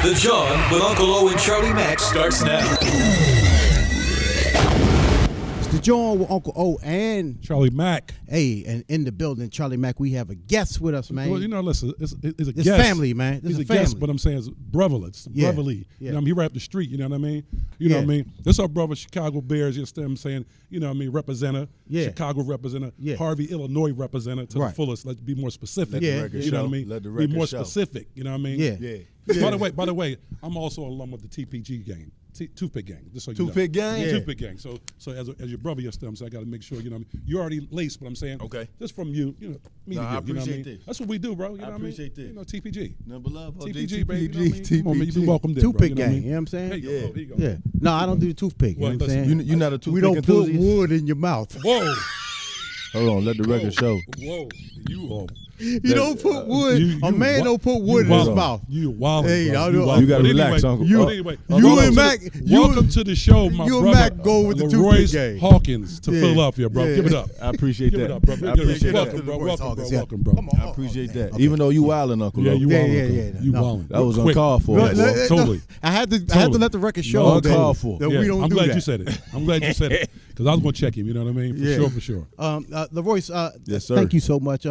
The Jawn with Uncle O and Charlie Mack starts now. It's the Jawn with Uncle O and Charlie Mack. Hey, and in the building, Charlie Mack, we have a guest with us, man. Well, you know, listen, it's a It's guest. family, man. This He's is a family. guest, but I'm saying it's brotherly. It's brotherly. Yeah. You know what I mean? He right up the street, you know what I mean? You know what I mean? This our brother, Chicago Bears, you know what I'm saying? You know what I mean? Representative, Chicago representative, Harvey, Illinois representative to the fullest. Let's be more specific. Yeah. You know what I mean? Let the be record more show. specific, you know what I mean? Yeah. By the way, I'm also an alum of the TPG gang. Toothpick gang, just so you know. Toothpick gang? Yeah. Toothpick gang. So as your brother, your stem, so I got to make sure, you know what I mean? You already laced, but I'm saying, Okay. just from you, you know, me to you, I you know what I appreciate mean? this. That's what we do, bro. You know I what I mean? appreciate this. You know, TPG. Number love. TPG, baby. You know what I mean? Come on, man, you be welcomed in, Toothpick bro. You know what I gang, mean? you know what I'm saying? There you go. Yeah. Here you go. Yeah. No, I don't do the toothpick. Well, you know what I'm listen, saying? You're not a toothpick We don't put enthusiast? wood in your mouth. Whoa. Hold on, let the record show. Whoa. You are. You don't put wood. A man don't put wood in his mouth. You wild. Hey, bro. I You know. wildin'. You gotta But relax, anyway, Uncle. You, Oh, anyway, you welcome and to Mac- the- you- welcome to the show, my you and brother. Mac go with the toothpick LaRoyce gang. Hawkins to Yeah. Philadelphia, bro. Yeah. Give it up. I appreciate Give that. it up, bro. I Give it up. appreciate Welcome, that. bro. LaRoyce Welcome, bro. Hawkins, yeah. Welcome, bro. Come on. I appreciate that. Okay. Even though you wildin', Uncle. Yeah, you Yeah, wildin'. yeah, Uncle. yeah. You No. wildin'. That was Quick. uncalled for. No, boy. no, Totally. I had to Totally. let the record show No, that, uncalled for. that Yeah, we don't I'm do glad that. you said it. I'm glad you said it because I was going to check him. You know what I mean? For sure. LaRoyce, Yes, sir. thank you so much.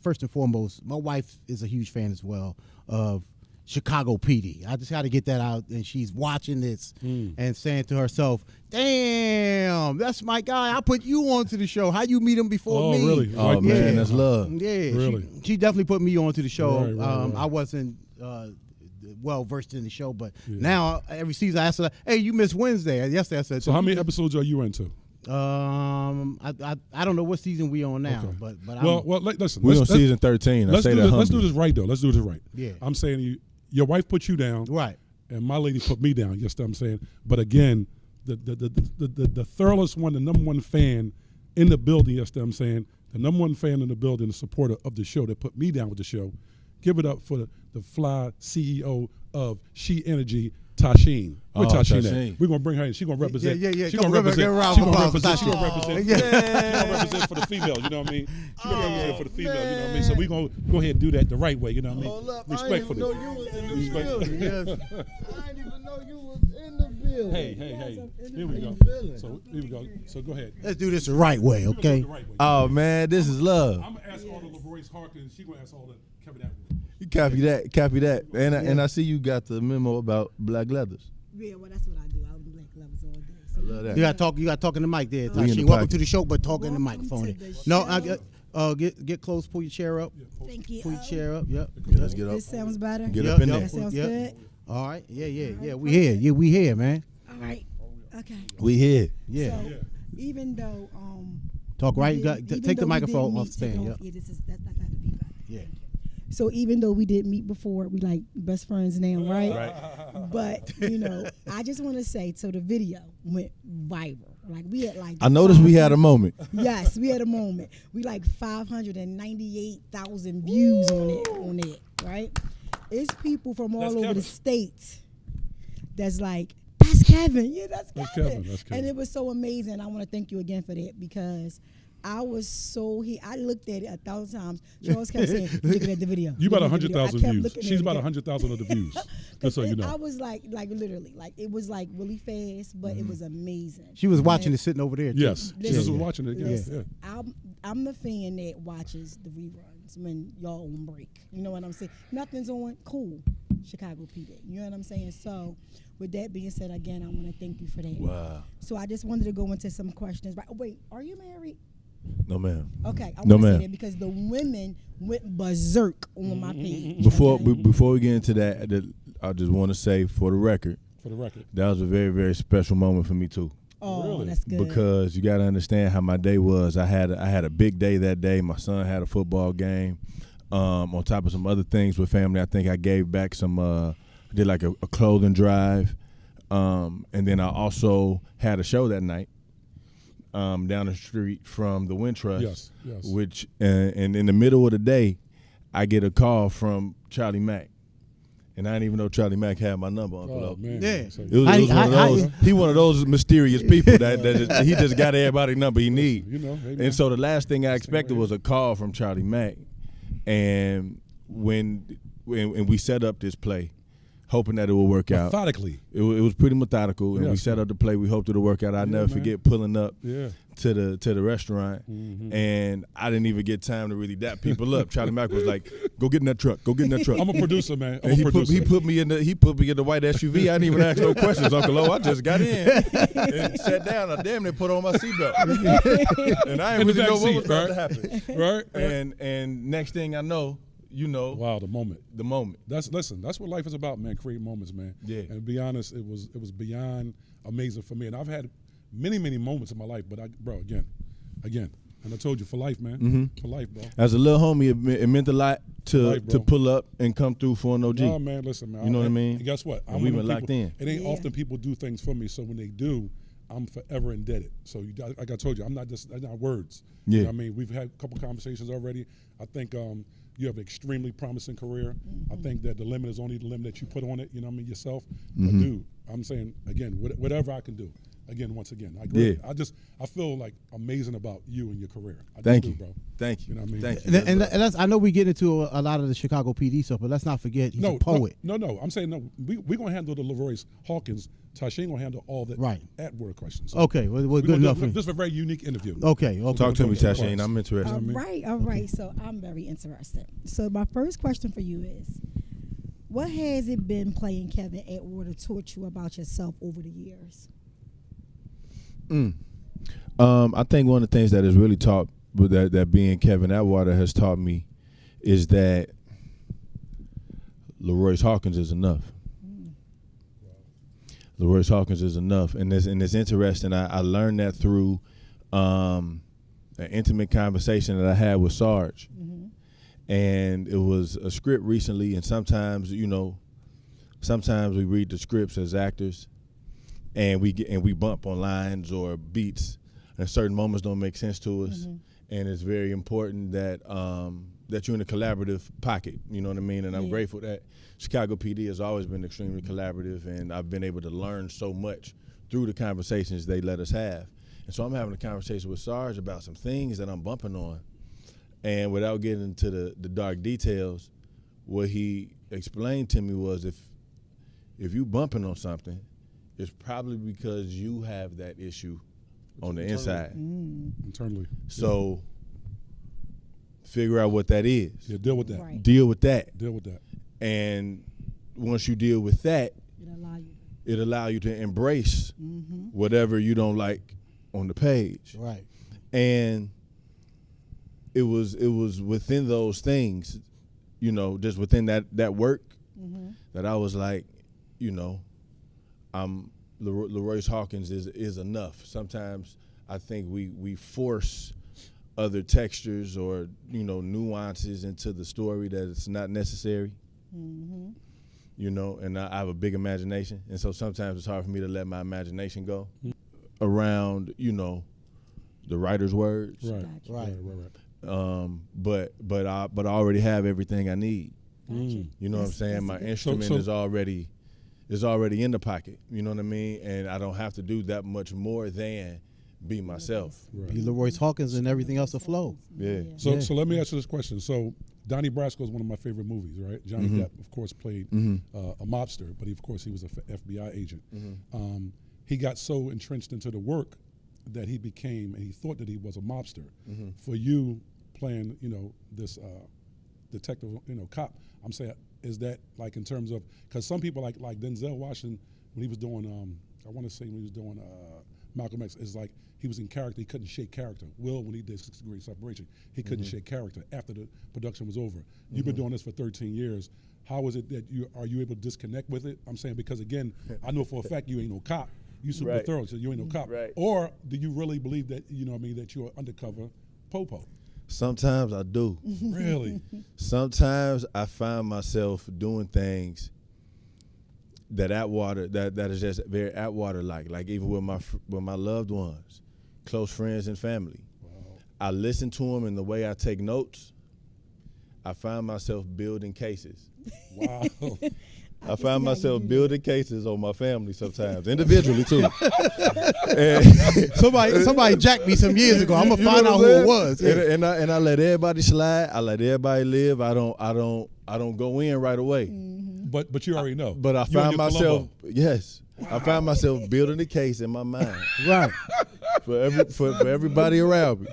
First and foremost, my wife is a huge fan as well of Chicago PD. I just got to get that out, and she's watching this and saying to herself, "Damn, that's my guy. I put you onto the show. How you meet him before me?" Really? Oh, Like man, that. that's love. Yeah, Really? she definitely put me onto the show. Right. I wasn't well versed in the show, but now every season I ask her, "Hey, you missed Wednesday." Yesterday I said, So how many episodes are you into? I don't know what season we on now, Okay. but Well, listen. We're on let's- season 13. I Let's say do that this. Let's do humbly. this right though. Let's do this right. Yeah. I'm saying to you, your wife put you down, right. and my lady put me down. Yes, I'm saying. But again, the thoroughest one, the number one fan in the building. Yes, I'm saying the number one fan in the building, the supporter of the show that put me down with the show. Give it up for the fly CEO of She Energy, Tashin. Where Oh, Tashin Tashin. at? We're gonna bring her in. She's gonna represent. Yeah. She's Come gonna on, give represent. her a round She's of gonna applause for represent. She's gonna Tashin. represent. She's gonna represent for the females. You know what I mean? She's gonna represent for the females. You know what I mean? So we gonna go ahead and do that the right way. You know what I mean? Respectfully. you was in the Respectfully. building. I didn't even know you was in the building. Hey. Here we go. So here we go. So go ahead. Let's do this the right way, okay? The right way. Oh, man, this is love. I'm gonna ask all the LaRoyce Hawkins. She gonna ask all the Kevin Atwater. You copy that. And I see you got the memo about black leathers. Yeah, well, that's what I do. I'm black levels all day. So I love that. You got talking the mic there, We in the Tashin. Welcome pocket. to the show, but talking the Welcome microphone. to there. the No, show. get close. Pull your chair up. Thank you. Pull your chair up. Yep. Let's get up. This sounds better. Get Yep, up in yep. there. That sounds Yep. good. All right. Yeah. We here. Yeah, we here, man. All right. Okay. We here. Yeah. So even though Talk right. You got even take the though we microphone didn't off meet- the take stand. it Yep. off. Yeah, that's not to be better. Yeah. So even though we didn't meet before, we like best friends now, right? But I just want to say, so the video went viral. Like we had like. I noticed we had a moment. Yes, we had a moment. We like 598,000 views on it, right? It's people from all That's over Kevin. the states that's like, that's Kevin. Yeah, that's Kevin. That's Kevin. And it was so amazing. I want to thank you again for that because I was so I looked at it 1,000 times. Charles kept saying, looking at the video. You about looking at the video. I 100,000 kept views. looking at She's it about again. 100,000 of the views. Just so you know. I was like literally, like it was like really fast, but it was amazing. She was watching And it sitting over there. Too. Yes. She was Listen, watching it. listen, Yeah. I'm the fan that watches the reruns when y'all on break. You know what I'm saying? Nothing's on. Cool. Chicago PD. You know what I'm saying? So, with that being said, again, I want to thank you for that. Wow. So I just wanted to go into some questions. Right? Wait, are you married? No, ma'am. Okay, I No, want to say ma'am. that because the women went berserk on my page. Before okay? before we get into that, I just want to say for the record, that was a very, very special moment for me too. Oh, Really? that's good. Because you got to understand how my day was. I had a big day that day. My son had a football game. On top of some other things with family, I think I gave back some. Did like a clothing drive, and then I also had a show that night. Down the street from the Wind Trust. Yes. Which and in the middle of the day, I get a call from Charlie Mack. And I didn't even know Charlie Mack had my number, Uncle O. Oh, man. Yeah. So- It was one of those. He one of those mysterious people that he just got everybody's number he need. You know, hey, man. And so the last thing I expected was a call from Charlie Mack. And when we set up this play, hoping that it would work out. Methodically. It was pretty methodical, and we Yes. set up the play. We hoped it would work out. I never man. forget pulling up Yeah. to the restaurant, and I didn't even get time to really dap people up. Charlie Mack was like, "Go get in that truck. Go get in that truck." I'm a producer, man. I'm And a producer. he put me in the white SUV. I didn't even ask no questions, Uncle O. I just got in and sat down. I damn near put on my seatbelt, and I In didn't the really know back what seat, was about to right? happen. Right? And next thing I know, Wow, the moment. the moment. That's what life is about, man. Create moments, man. Yeah. And to be honest, it was beyond amazing for me. And I've had many moments in my life, but again, and I told you, for life, man. For life, bro. As a little homie, it meant a lot to Right, bro. pull up and come through for an OG. No, man, listen, man. You know what I mean? And guess what? And we one been of them locked people- in. It ain't Yeah. often people do things for me, so when they do, I'm forever indebted. So like I told you, I'm not words. Yeah. You know what I mean, we've had a couple conversations already. I think you have an extremely promising career. I think that the limit is only the limit that you put on it. You know what I mean, yourself. But dude, I'm saying again, whatever I can do. Once again, I agree. Yeah. I feel like amazing about you and your career. I Thank just you, do, bro. Thank you. You know what I mean? Thank you. And let's, I know we get into a lot of the Chicago PD stuff, but let's not forget he's a poet. No. I'm saying no. We're gonna handle the LaRoyce Hawkins. Tasha ain't gonna handle all the Right. Atwater questions. Okay, well, We're good gonna enough. do- This is a very unique interview. Okay. Talk to me, Okay. Tashane. I'm interested. All right. So I'm very interested. So my first question for you is, what has it been playing Kevin Atwater taught you about yourself over the years? I think one of the things that has really taught that being Kevin Atwater has taught me is that LaRoyce Hawkins is enough. LaRoyce Hawkins is enough, and it's interesting. I learned that through an intimate conversation that I had with Sarge, and it was a script recently. And sometimes we read the scripts as actors, and we bump on lines or beats, and certain moments don't make sense to us. And it's very important that that you're in a collaborative pocket. You know what I mean? And I'm grateful that Chicago PD has always been extremely collaborative, and I've been able to learn so much through the conversations they let us have. And so I'm having a conversation with Sarge about some things that I'm bumping on, and without getting into the dark details, what he explained to me was if you bumping on something, it's probably because you have that issue on the inside. Internally. So figure out what that is. Yeah, deal with that. Right. Deal with that. Deal with that. And once you deal with that, it allow you to embrace whatever you don't like on the page. Right. And it was within those things, just within that work that I was like, LaRoyce Hawkins is enough. Sometimes I think we force other textures or nuances into the story that it's not necessary. And I have a big imagination, and so sometimes it's hard for me to let my imagination go around the writer's words. Right. But I already have everything I need. Gotcha. You know what I'm saying? My instrument is already in the pocket. You know what I mean? And I don't have to do that much more than be myself. Be LaRoyce Hawkins and everything else will flow. Yeah. So let me answer this question. So Donnie Brasco is one of my favorite movies, right? Johnny Depp, of course, played a mobster, but of course he was an FBI agent. He got so entrenched into the work that he became, and he thought that he was a mobster. For you playing, this detective, cop, I'm saying, is that like in terms of, because some people like Denzel Washington, when he was doing, I want to say when he was doing Malcolm X, is like he was in character, he couldn't shake character. Will, when he did 6 Degrees Separation, he couldn't shake character after the production was over. You've been doing this for 13 years. How is it that are you able to disconnect with it? I'm saying, because again, I know for a fact you ain't no cop. You super thorough, so you ain't no cop. Right. Or do you really believe that, that you're undercover popo? Sometimes I do. Really? Sometimes I find myself doing things that Atwater that is just very Atwater like even with my loved ones, close friends and family. Wow. I listen to them, and the way I take notes, I find myself building cases. Wow. I can see find how you myself do building cases on my family sometimes, individually too. And Somebody jacked me some years ago. I'm gonna find out who it was. And I let everybody slide. I let everybody live. I don't go in right away. But you already know. But I You and find your myself Columbo. I find myself building a case in my mind Right. for everybody around me.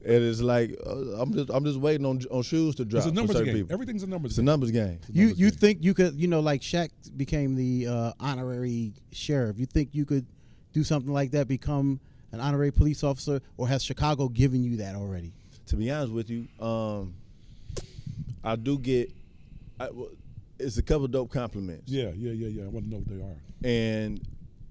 And it's like I'm just waiting on shoes to drop. It's a for numbers certain game. people. Everything's a numbers It's a game. numbers game. You think you could, like Shaq became the honorary sheriff. You think you could do something like that, become an honorary police officer, or has Chicago given you that already? To be honest with you, I do get. It's a couple dope compliments. Yeah. I want to know what they are. And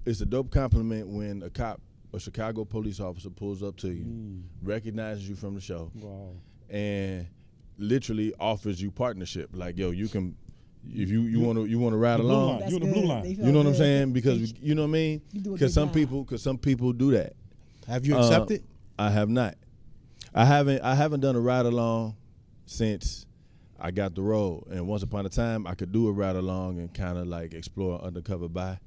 it's a dope compliment when a Chicago police officer pulls up to you, recognizes you from the show, Wow. and literally offers you partnership. Like, yo, you can, if you want to ride along. That's You on the blue good. line. They You feel know what I'm good. saying? Because you know what I mean. You do a Because good some people do that. Have you accepted? I have not. I haven't done a ride along since I got the role. And once upon a time, I could do a ride along and kind of like explore undercover by,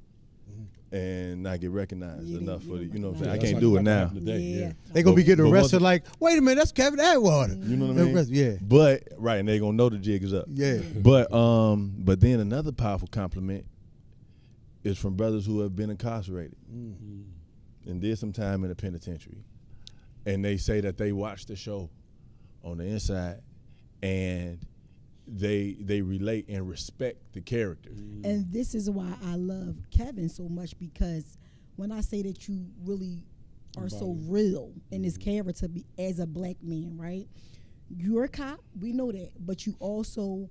and not get recognized Yeah, enough for the. You know what I'm saying? Yeah, I that's can't like do it back now. in the day, yeah. They gonna be getting but arrested. once- Like, wait a minute, that's Kevin Atwater. You know what I mean? Yeah, But right, and they gonna know the jig is up. yeah. But then another powerful compliment is from brothers who have been incarcerated and did some time in the penitentiary, and they say that they watched the show on the inside, and they relate and respect the character. And this is why I love Kevin so much, because when I say that you really are so real in this character as a black man, right? You're a cop, we know that, but you also,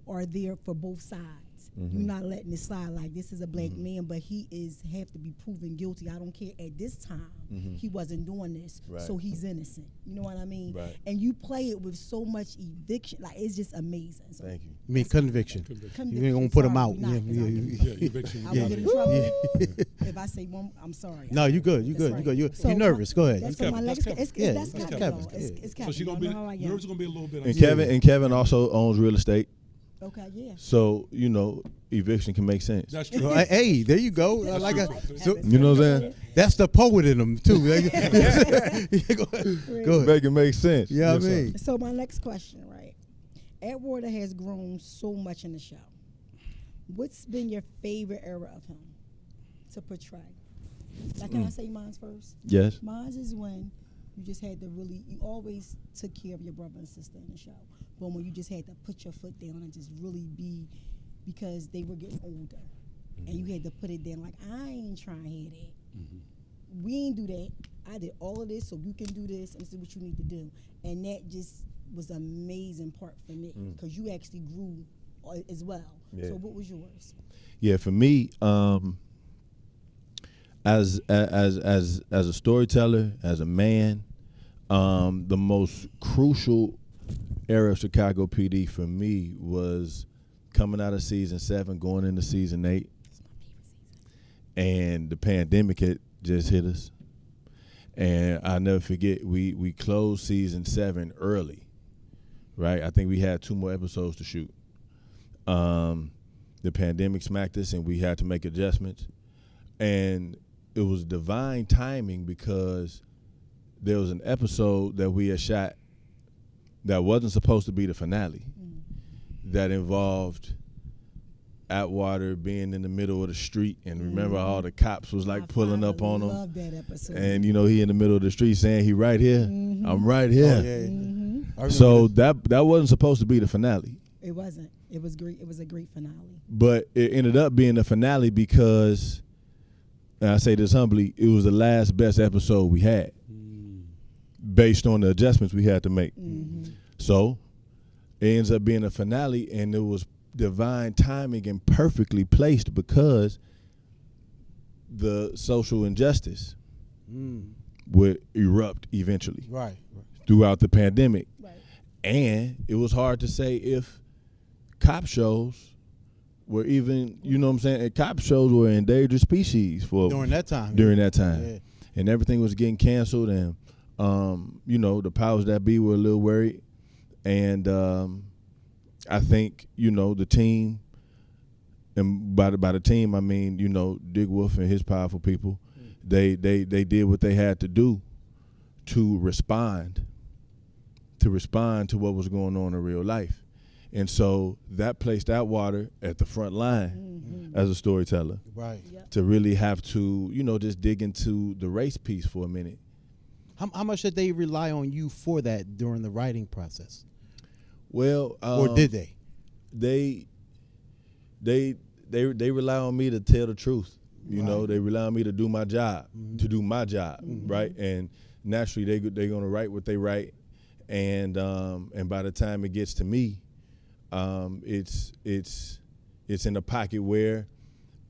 are there for both sides. You're not letting it slide like this is a black man, but he have to be proven guilty. I don't care. At this time, he wasn't doing this, so he's innocent. You know what I mean? Right. And you play it with so much eviction, like it's just amazing. So Thank you. I mean, conviction. Conviction. You ain't gonna put him Sorry, out. not, 'cause I'll Yeah, eviction. I will get in trouble if I say one. I'm sorry. No, you good. You That's good. right. You good. You're So nervous. Go ahead. That's Kevin. my That's next. Kevin. It's Yeah, that's that's Kevin. Kevin. though. It's So Kevin. she gonna Y'all be know how I am. nerves gonna be a little bit. And Kevin also owns real estate, Okay, yeah. so eviction can make sense. That's true. Well, hey, there you go. Like so, You know what I'm saying? that's the poet in them too. Go ahead. Go ahead. Make it make sense. Yeah, Yes, I sir. mean, So my next question, right? Atwater has grown so much in the show. What's been your favorite era of him to portray? Like, can I say mine's first? Yes. Mine's is when you just had to you always took care of your brother and sister in the show. But when you just had to put your foot down and just really be, because they were getting older. And you had to put it down like, I ain't trying to hear that. We ain't do that. I did all of this so you can do this, and this is what you need to do. And that just was an amazing part for me, because you actually grew as well. Yeah. So what was yours? Yeah, for me, as a storyteller, as a man, the most crucial era of Chicago PD for me was coming out of season 7, going into season 8, and the pandemic had just hit us. And I'll never forget, we closed season 7 early, right? I think we had 2 more episodes to shoot. The pandemic smacked us, and we had to make adjustments. And it was divine timing, because there was an episode that we had shot that wasn't supposed to be the finale, that involved Atwater being in the middle of the street, and remember all the cops was like pulling up on him. Love that episode. And he in the middle of the street saying, he right here, I'm right here. I So that wasn't supposed to be the finale. It wasn't. It was great. It was a great finale. But it ended up being the finale because, and I say this humbly, it was the last best episode we had based on the adjustments we had to make. So it ends up being a finale, and it was divine timing and perfectly placed because the social injustice would erupt eventually right. throughout the pandemic. Right. And it was hard to say if cop shows were even, you know what I'm saying, and cop shows were an endangered species for During that time. Yeah. And everything was getting canceled, and the powers that be were a little worried. And I think, the team and by the team I mean, you know, Dick Wolf and his powerful people. They did what they had to do to respond to what was going on in real life. And so that placed Atwater at the front line as a storyteller. Right. Yep. To really have to, you know, just dig into the race piece for a minute. How much did they rely on you for that during the writing process? Well, Or did they? They rely on me to tell the truth. You know, they rely on me to do my job, right? And naturally, they're gonna write what they write, and by the time it gets to me, it's in a pocket where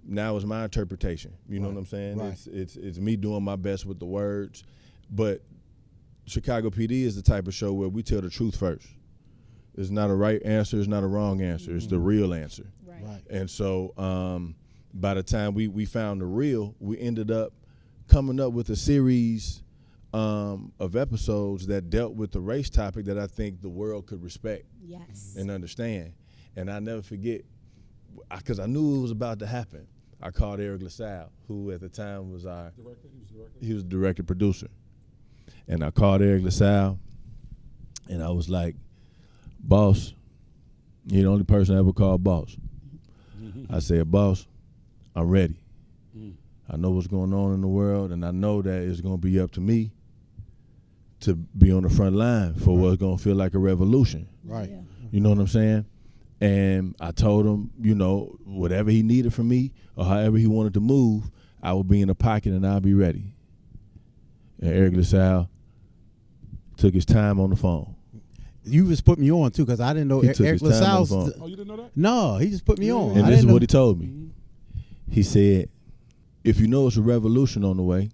now it's my interpretation. You know what I'm saying? Right. It's me doing my best with the words, but Chicago PD is the type of show where we tell the truth first. It's not a right answer. It's not a wrong answer. It's the real answer. Right. And so by the time we found the real, we ended up coming up with a series of episodes that dealt with the race topic that I think the world could respect Yes. and understand. And I never forget, because I knew it was about to happen. I called Eric LaSalle, who at the time was our Director? He was director? he was the director producer. And I called Eric LaSalle, and I was like, boss, you're the only person I ever called boss. I said, boss, I'm ready. I know what's going on in the world, and I know that it's going to be up to me to be on the front line for what's going to feel like a revolution. Right. Yeah. You know what I'm saying? And I told him, you know, whatever he needed from me or however he wanted to move, I would be in the pocket and I'll be ready. And Eric LaSalle took his time on the phone. You just put me on too, because I didn't know He took Eric his time on the LaSalle's. phone. Oh, you didn't know that? No, he just put me on. And I this is didn't what he know. told me. He said, if you know it's a revolution on the way,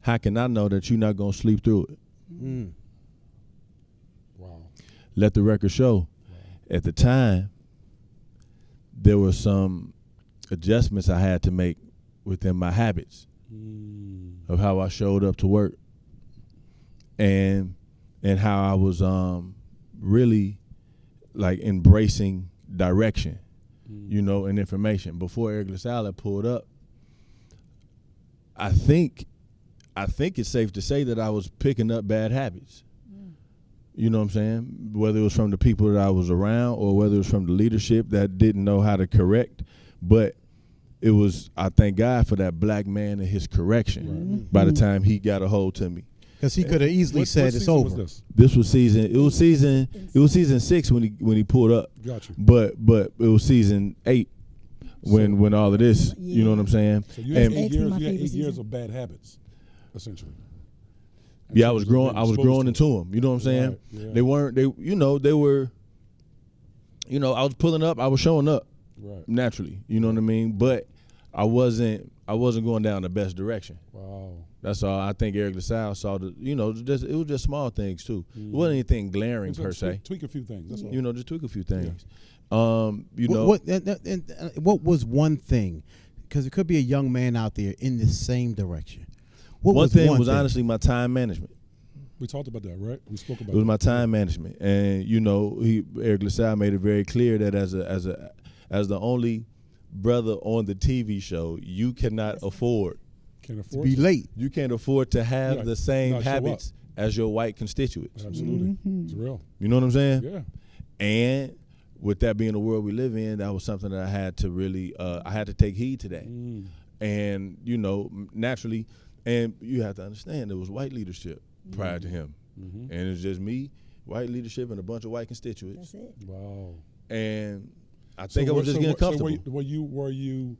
how can I know that you're not going to sleep through it? Wow. Let the record show. At the time, there were some adjustments I had to make within my habits of how I showed up to work and how I was really like embracing direction, you know, and information. Before Eric LaSalle had pulled up, I think it's safe to say that I was picking up bad habits. You know what I'm saying? Whether it was from the people that I was around or whether it was from the leadership that didn't know how to correct. But it was, I thank God for that black man and his correction by the time he got a hold to me. Because he could have easily What said it's season over. was this? This was season 6 when he pulled up. Got you. But it was season 8 when all of this, you know what I'm saying? So you had And- 8 years. my You had 8 favorite years season. of bad habits, essentially. Yeah, I was growing into them. You know what I'm saying? Right, yeah. They weren't, they were, I was pulling up, I was showing up Right. naturally. You know what I mean? But I wasn't going down the best direction. Wow. That's all. I think Eric LaSalle saw it was just small things too. It wasn't anything glaring per se. Tweak a few things. That's all. Just tweak a few things. What was one thing? Because it could be a young man out there in the same direction. One thing was honestly my time management. We talked about that, right? We spoke about It was my time management, and Eric LaSalle made it very clear that as the only brother on the TV show, you cannot afford Can't afford be to. late. you can't afford to have Right. the same Not show habits as your white constituents. Absolutely. It's real. You know what I'm saying? Yeah. And with that being the world we live in, that was something that I had to really I had to take heed to that. And naturally, and you have to understand there was white leadership prior to him, and it's just me, white leadership, and a bunch of white constituents. That's it. Wow. And I think I was just getting comfortable. So were you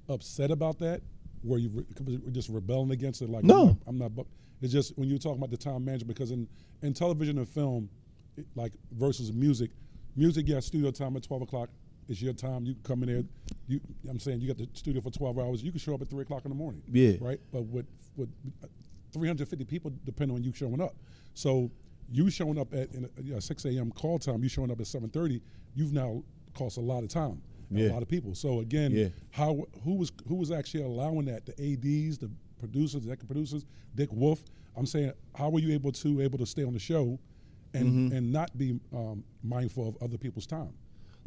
upset about that? Were you just rebelling against it? Like No. I'm not. It's just when you were talking about the time management, because in television and film, like versus music, you got studio time at 12 o'clock. It's your time. You come in there. I'm saying you got the studio for 12 hours. You can show up at 3 o'clock in the morning. Yeah. Right. But with 350 people depending on you showing up. So you showing up at 6 a.m. call time. You showing up at 7:30. You've now cost a lot of time. Yeah. A lot of people. So again, Yeah. who was actually allowing that? The ADs, the producers, the executive producers, Dick Wolf. I'm saying, how were you able to stay on the show and not be mindful of other people's time?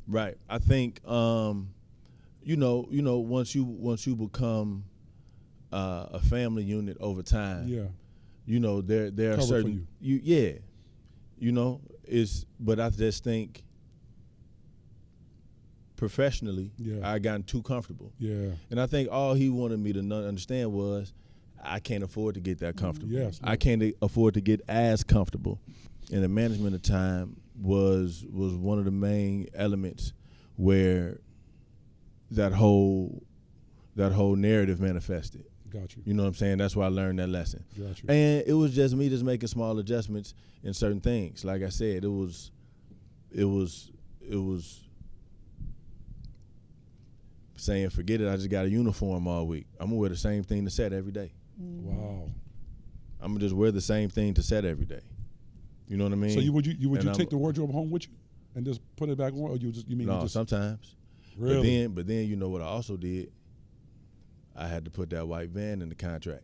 Right. I think you know, once you become a family unit over time, Yeah. you know, there are Cover for certain you know, but I just think professionally, I gotten too comfortable. Yeah. And I think all he wanted me to understand was I can't afford to get that comfortable. Yes. I can't afford to get as comfortable. And the management of time was one of the main elements where that whole narrative manifested. Got you. You know what I'm saying? That's why I learned that lesson. Got you. And it was just me just making small adjustments in certain things. Like I said, it was saying, forget it, I just got a uniform all week. I'm gonna wear the same thing to set every day. Wow. I'm gonna just wear the same thing to set every day. You know what I mean? So would you And take the wardrobe home with you and just put it back on, or no, sometimes. Really? But then you know what I also did? I had to put that white van in the contract.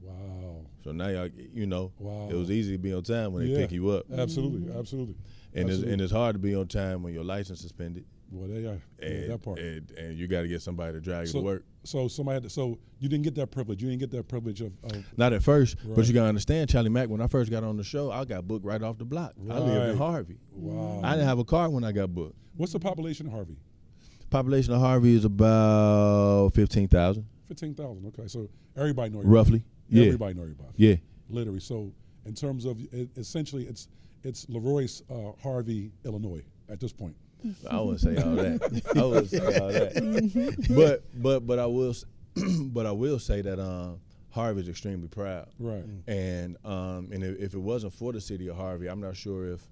Wow. So now y'all, you know, Wow. it was easy to be on time when they pick you up. Absolutely, absolutely. And Absolutely. it's hard to be on time when your license suspended. Well, there you are. And, that part. And you got to get somebody to drive you to work. So you didn't get that privilege. You didn't get that privilege of Not at first, Right. but you got to understand, Charlie Mack, when I first got on the show, I got booked right off the block. I lived Right. in Harvey. Wow. I didn't have a car when I got booked. What's the population of Harvey? Population of Harvey is about 15,000. 15,000. Okay, so everybody know Roughly. Yeah. Everybody know everybody. Yeah. Literally. So in terms of essentially, it's LaRoyce, Harvey, Illinois at this point. I wouldn't say all that. But I will say that Harvey's extremely proud. Right. And if it wasn't for the city of Harvey, I'm not sure if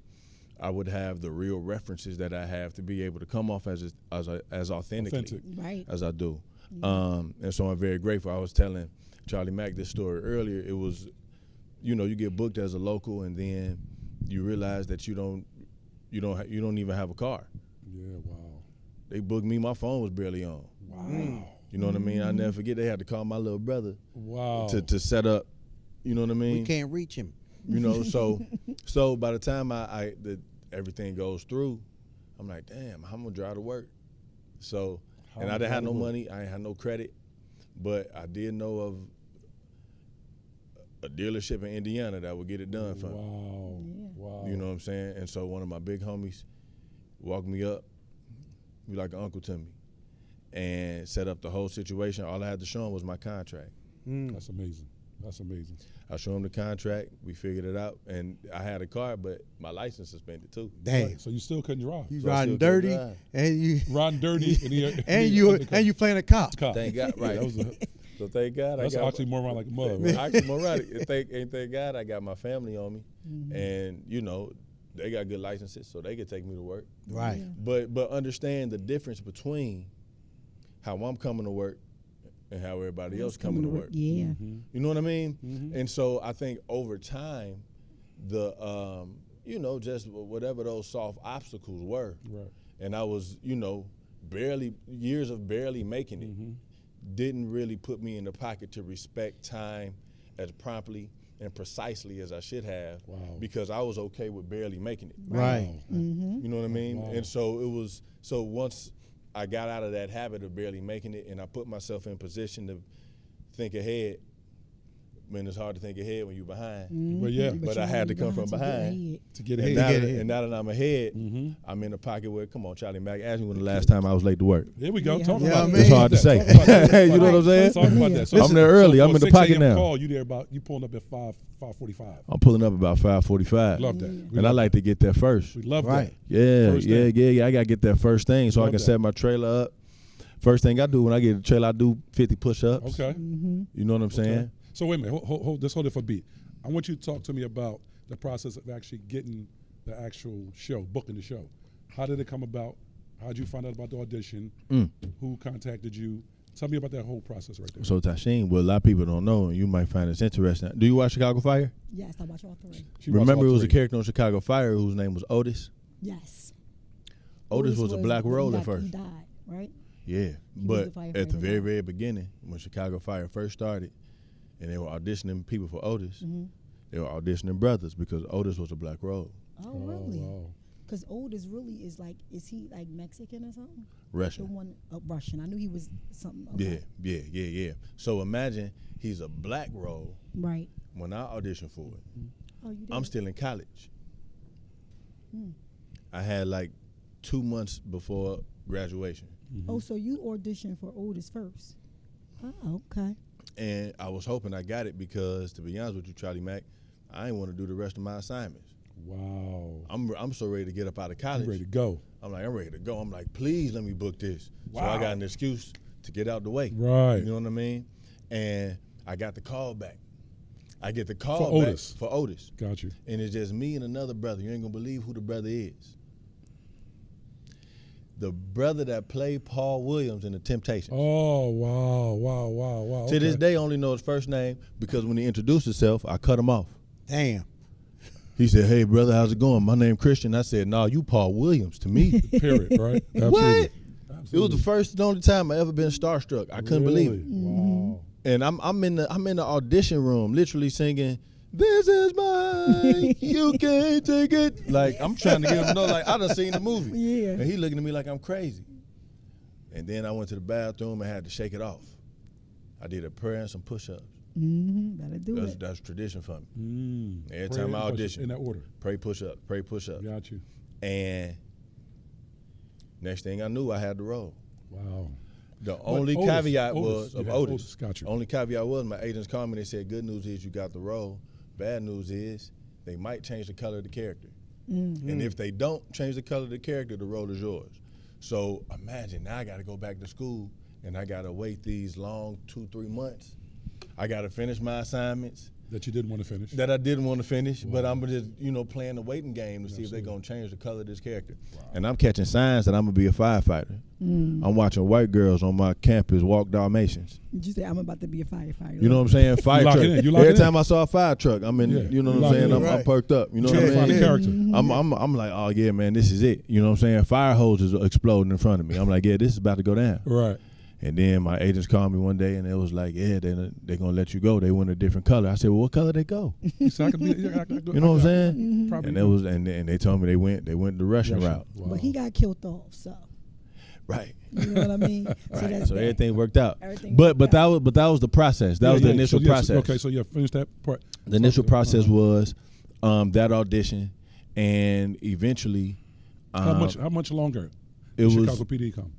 I would have the real references that I have to be able to come off as authentically Authentic. Right. as I do. And so I'm very grateful. I was telling Charlie Mack this story earlier. It was, you know, you get booked as a local, and then you realize that you don't even have a car. Yeah. Wow. They booked me. My phone was barely on. Wow. You know what I mean? I never forget. They had to call my little brother Wow. to set up. You know what I mean? We can't reach him. You know, so by the time everything goes through, I'm like, damn, I'm gonna drive to work. So, and I didn't have no money. I ain't had no credit, but I did know of a dealership in Indiana that would get it done for me. Wow. Wow. You know what I'm saying? And so one of my big homies walked me up, be like an uncle to me, and set up the whole situation. All I had to show him was my contract. That's amazing. That's amazing. I showed him the contract. We figured it out, and I had a car, but my license suspended too. Damn. Right. So you still couldn't drive. You So I riding still couldn't dirty, drive. and you Riding dirty, and you playing a cop. Thank God, right? That was So thank God that's I got oxymoron like a mud. Right? oxymoronic. Thank God I got my family on me, and you know they got good licenses, so they could take me to work. Right. Yeah. But understand the difference between how I'm coming to work and how everybody else coming to work. Yeah. You know what I mean? And so I think over time, the you know, just whatever those soft obstacles were, Right. and I was, you know, years of barely making it, didn't really put me in the pocket to respect time as promptly and precisely as I should have, because I was okay with barely making it. Right. You know what I mean? Wow. And so once I got out of that habit of barely making it, and I put myself in position to think ahead. Man, it's hard to think ahead when you're behind. But yeah. But I had to come from behind To get And ahead. now that I'm ahead, I'm in the pocket where, come on, Charlie Mack, ask me when the last time I was late to work. There we go. Yeah. Talk Yeah, about I that. mean- It's hard to say. Talk about that. You know what I'm saying? Talk about that. I'm there early. So I'm for in the 6 pocket a.m. now. Call, you pulling up at 5:45. I'm pulling up about 5:45. Love that. We And I love like to get there first. We love Right. that. First thing. Yeah. I got to get that first thing so I Love can that. set my trailer up. First thing I do when I get the trailer, I do 50 push-ups. Okay. You know what I'm saying? Okay. So wait a minute. Let's hold it for a beat. I want you to talk to me about the process of actually getting the actual show, booking the show. How did it come about? How did you find out about the audition? Who contacted you? Tell me about that whole process right there. So Tashin, what a lot of people don't know, and you might find this interesting. Do you watch Chicago Fire? Yes, I watch all three. She watched Remember, all it was a three. character on Chicago Fire whose name was Otis. Yes. Otis was a black role at first. He died, right? Yeah, was but the at the firefighter very, now. very beginning, when Chicago Fire first started, and they were auditioning people for Otis, they were auditioning brothers because Otis was a black role. Oh, really? Wow. Because Otis really is like, is he like Mexican or something? Russian. The one, Russian. I knew he was something. Yeah, Okay. yeah. So imagine he's a black role. Right. When I auditioned for it, Oh, you did. I'm still in college. Hmm. I had like 2 months before graduation. Oh, so you auditioned for Otis first. Oh, okay. And I was hoping I got it because, to be honest with you, Charlie Mack, I didn't want to do the rest of my assignments. Wow. I'm so ready to get up out of college. I'm ready to go. I'm ready to go. I'm like, please let me book this. So I Wow. got an excuse to get out the way. Right. You know what I mean? And I got the call back. I get the call For back Otis. for Otis. Got you. And it's just me and another brother. You ain't gonna believe who the brother is. The brother that played Paul Williams in The Temptations. Oh, wow. To this day, I only know his first name because when he introduced himself, I cut him off. Damn. He said, "Hey, brother, how's it going? My name Christian." I said, "No, you Paul Williams to me." Period, right? Absolutely. What? Absolutely. It was the first and only time I ever been starstruck. I couldn't believe it. Wow. And I'm in the audition room, literally singing, "This is mine, you can't take it." Like I'm trying to get him to know, like I done seen the movie. Yeah. And he looking at me like I'm crazy. And then I went to the bathroom and had to shake it off. I did a prayer and some push-ups. Better do it. That's tradition for me. Every Pray time I and push audition, in that order. pray push-up, pray push-up. Got you. And next thing I knew, I had the role. Wow. The only Otis, caveat Otis, was of yeah, Otis. Otis, got you. Only caveat was my agents called me and they said, good news is you got the role. Bad news is they might change the color of the character. And if they don't change the color of the character, the role is yours. So imagine now I got to go back to school and I got to wait these long 2-3 months. I got to finish my assignments That you didn't want to finish. that I didn't want to finish, but I'm just, playing the waiting game to see if they're Absolutely. going to change the color of this character. And I'm catching signs that I'm going to be a firefighter. I'm watching white girls on my campus walk Dalmatians. Did you say I'm about to be a firefighter? You know what I'm saying? Fire lock truck. it in. You lock Every it in. time I saw a fire truck, I'm in, Yeah. you know You what I'm lock it saying? in. I'm Right. perked up. You know Trying what to I find a mean? character. I'm like, oh yeah, man, this is it. You know what I'm saying? Fire hoses are exploding in front of me. I'm like, yeah, this is about to go down. Right. And then my agents called me one day and it was like, yeah, they're gonna let you go. They went a different color. I said, well, what color they go? So I could be, You know what I'm saying? Probably And it was, and they told me they went the Russian route. Wow. But he got killed off, so Right. you know what I mean. Right. So that. everything worked out. Everything But worked that was the process. That was the initial process. Okay, so yeah, finish that part. The initial process was that audition, and eventually, How much longer? it was. Chicago PD come.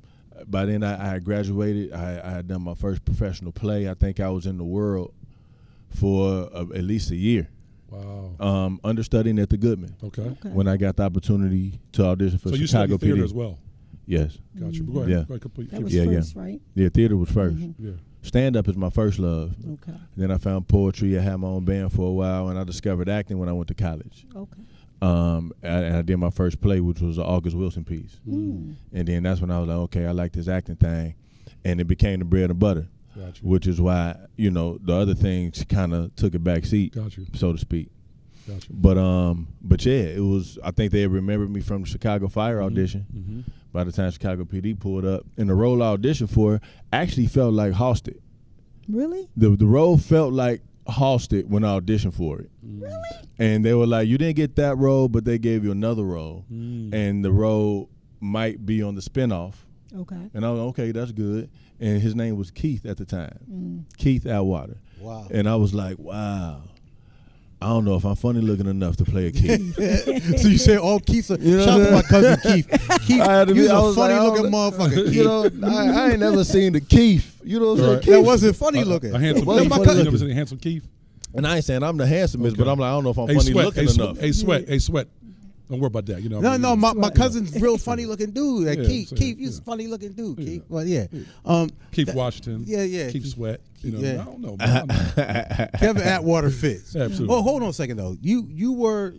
By then, I had graduated. I had done my first professional play. I think I was in the world for at least a year, Wow. understudying at the Goodman. Okay. Okay. When I got the opportunity to audition for So you Chicago studied theater PD. as well. Yes. Got you. But go ahead. Yeah. Go ahead, complete. That was Yeah, yeah. first, right? Yeah, theater was first. Yeah. Stand up is my first love. Okay. Then I found poetry. I had my own band for a while, and I discovered acting when I went to college. Okay. And I did my first play, which was an August Wilson piece. And then that's when I was like, okay, I like this acting thing. And it became the bread and butter, Got you. which is why, the other things kind of took a back seat, Got you. so to speak. Got you. But yeah, it was, I think they remembered me from the Chicago Fire audition. Mm-hmm. By the time Chicago PD pulled up, and the role I auditioned for actually felt like Halstead. Really? The role felt like Halstead when I auditioned for it. Really? And they were like, you didn't get that role, but they gave you another role. And the role might be on the spinoff. Okay. And I was like, okay, that's good. And his name was Keith at the time. Keith Atwater. Wow. And I was like, wow. I don't know if I'm funny looking enough to play a Keith. So you say all Keith's shout out to my cousin Keith. Keith, I had to you be- I was was a funny like, looking motherfucker, Keith. I ain't never seen the Keith. You know what I'm saying? Right. Keith. That wasn't funny looking. A handsome Well, Keith. my You cousin- never seen a handsome Keith? And I ain't saying I'm the handsomest, Okay. but I'm like, I don't know if I'm Hey, funny sweat. looking Hey, enough. Hey, sweat. Don't worry about that. You know. what I No, mean? my cousin's real funny looking dude. Yeah, Keith, I'm saying, Keith, you's yeah. a funny looking dude, Yeah. Keith. Well, yeah. Keith Washington. Yeah. Keith Sweat. You know. Yeah. I don't know. Man. I don't know. Kevin Atwater fits. Absolutely. Oh, hold on a second though. You were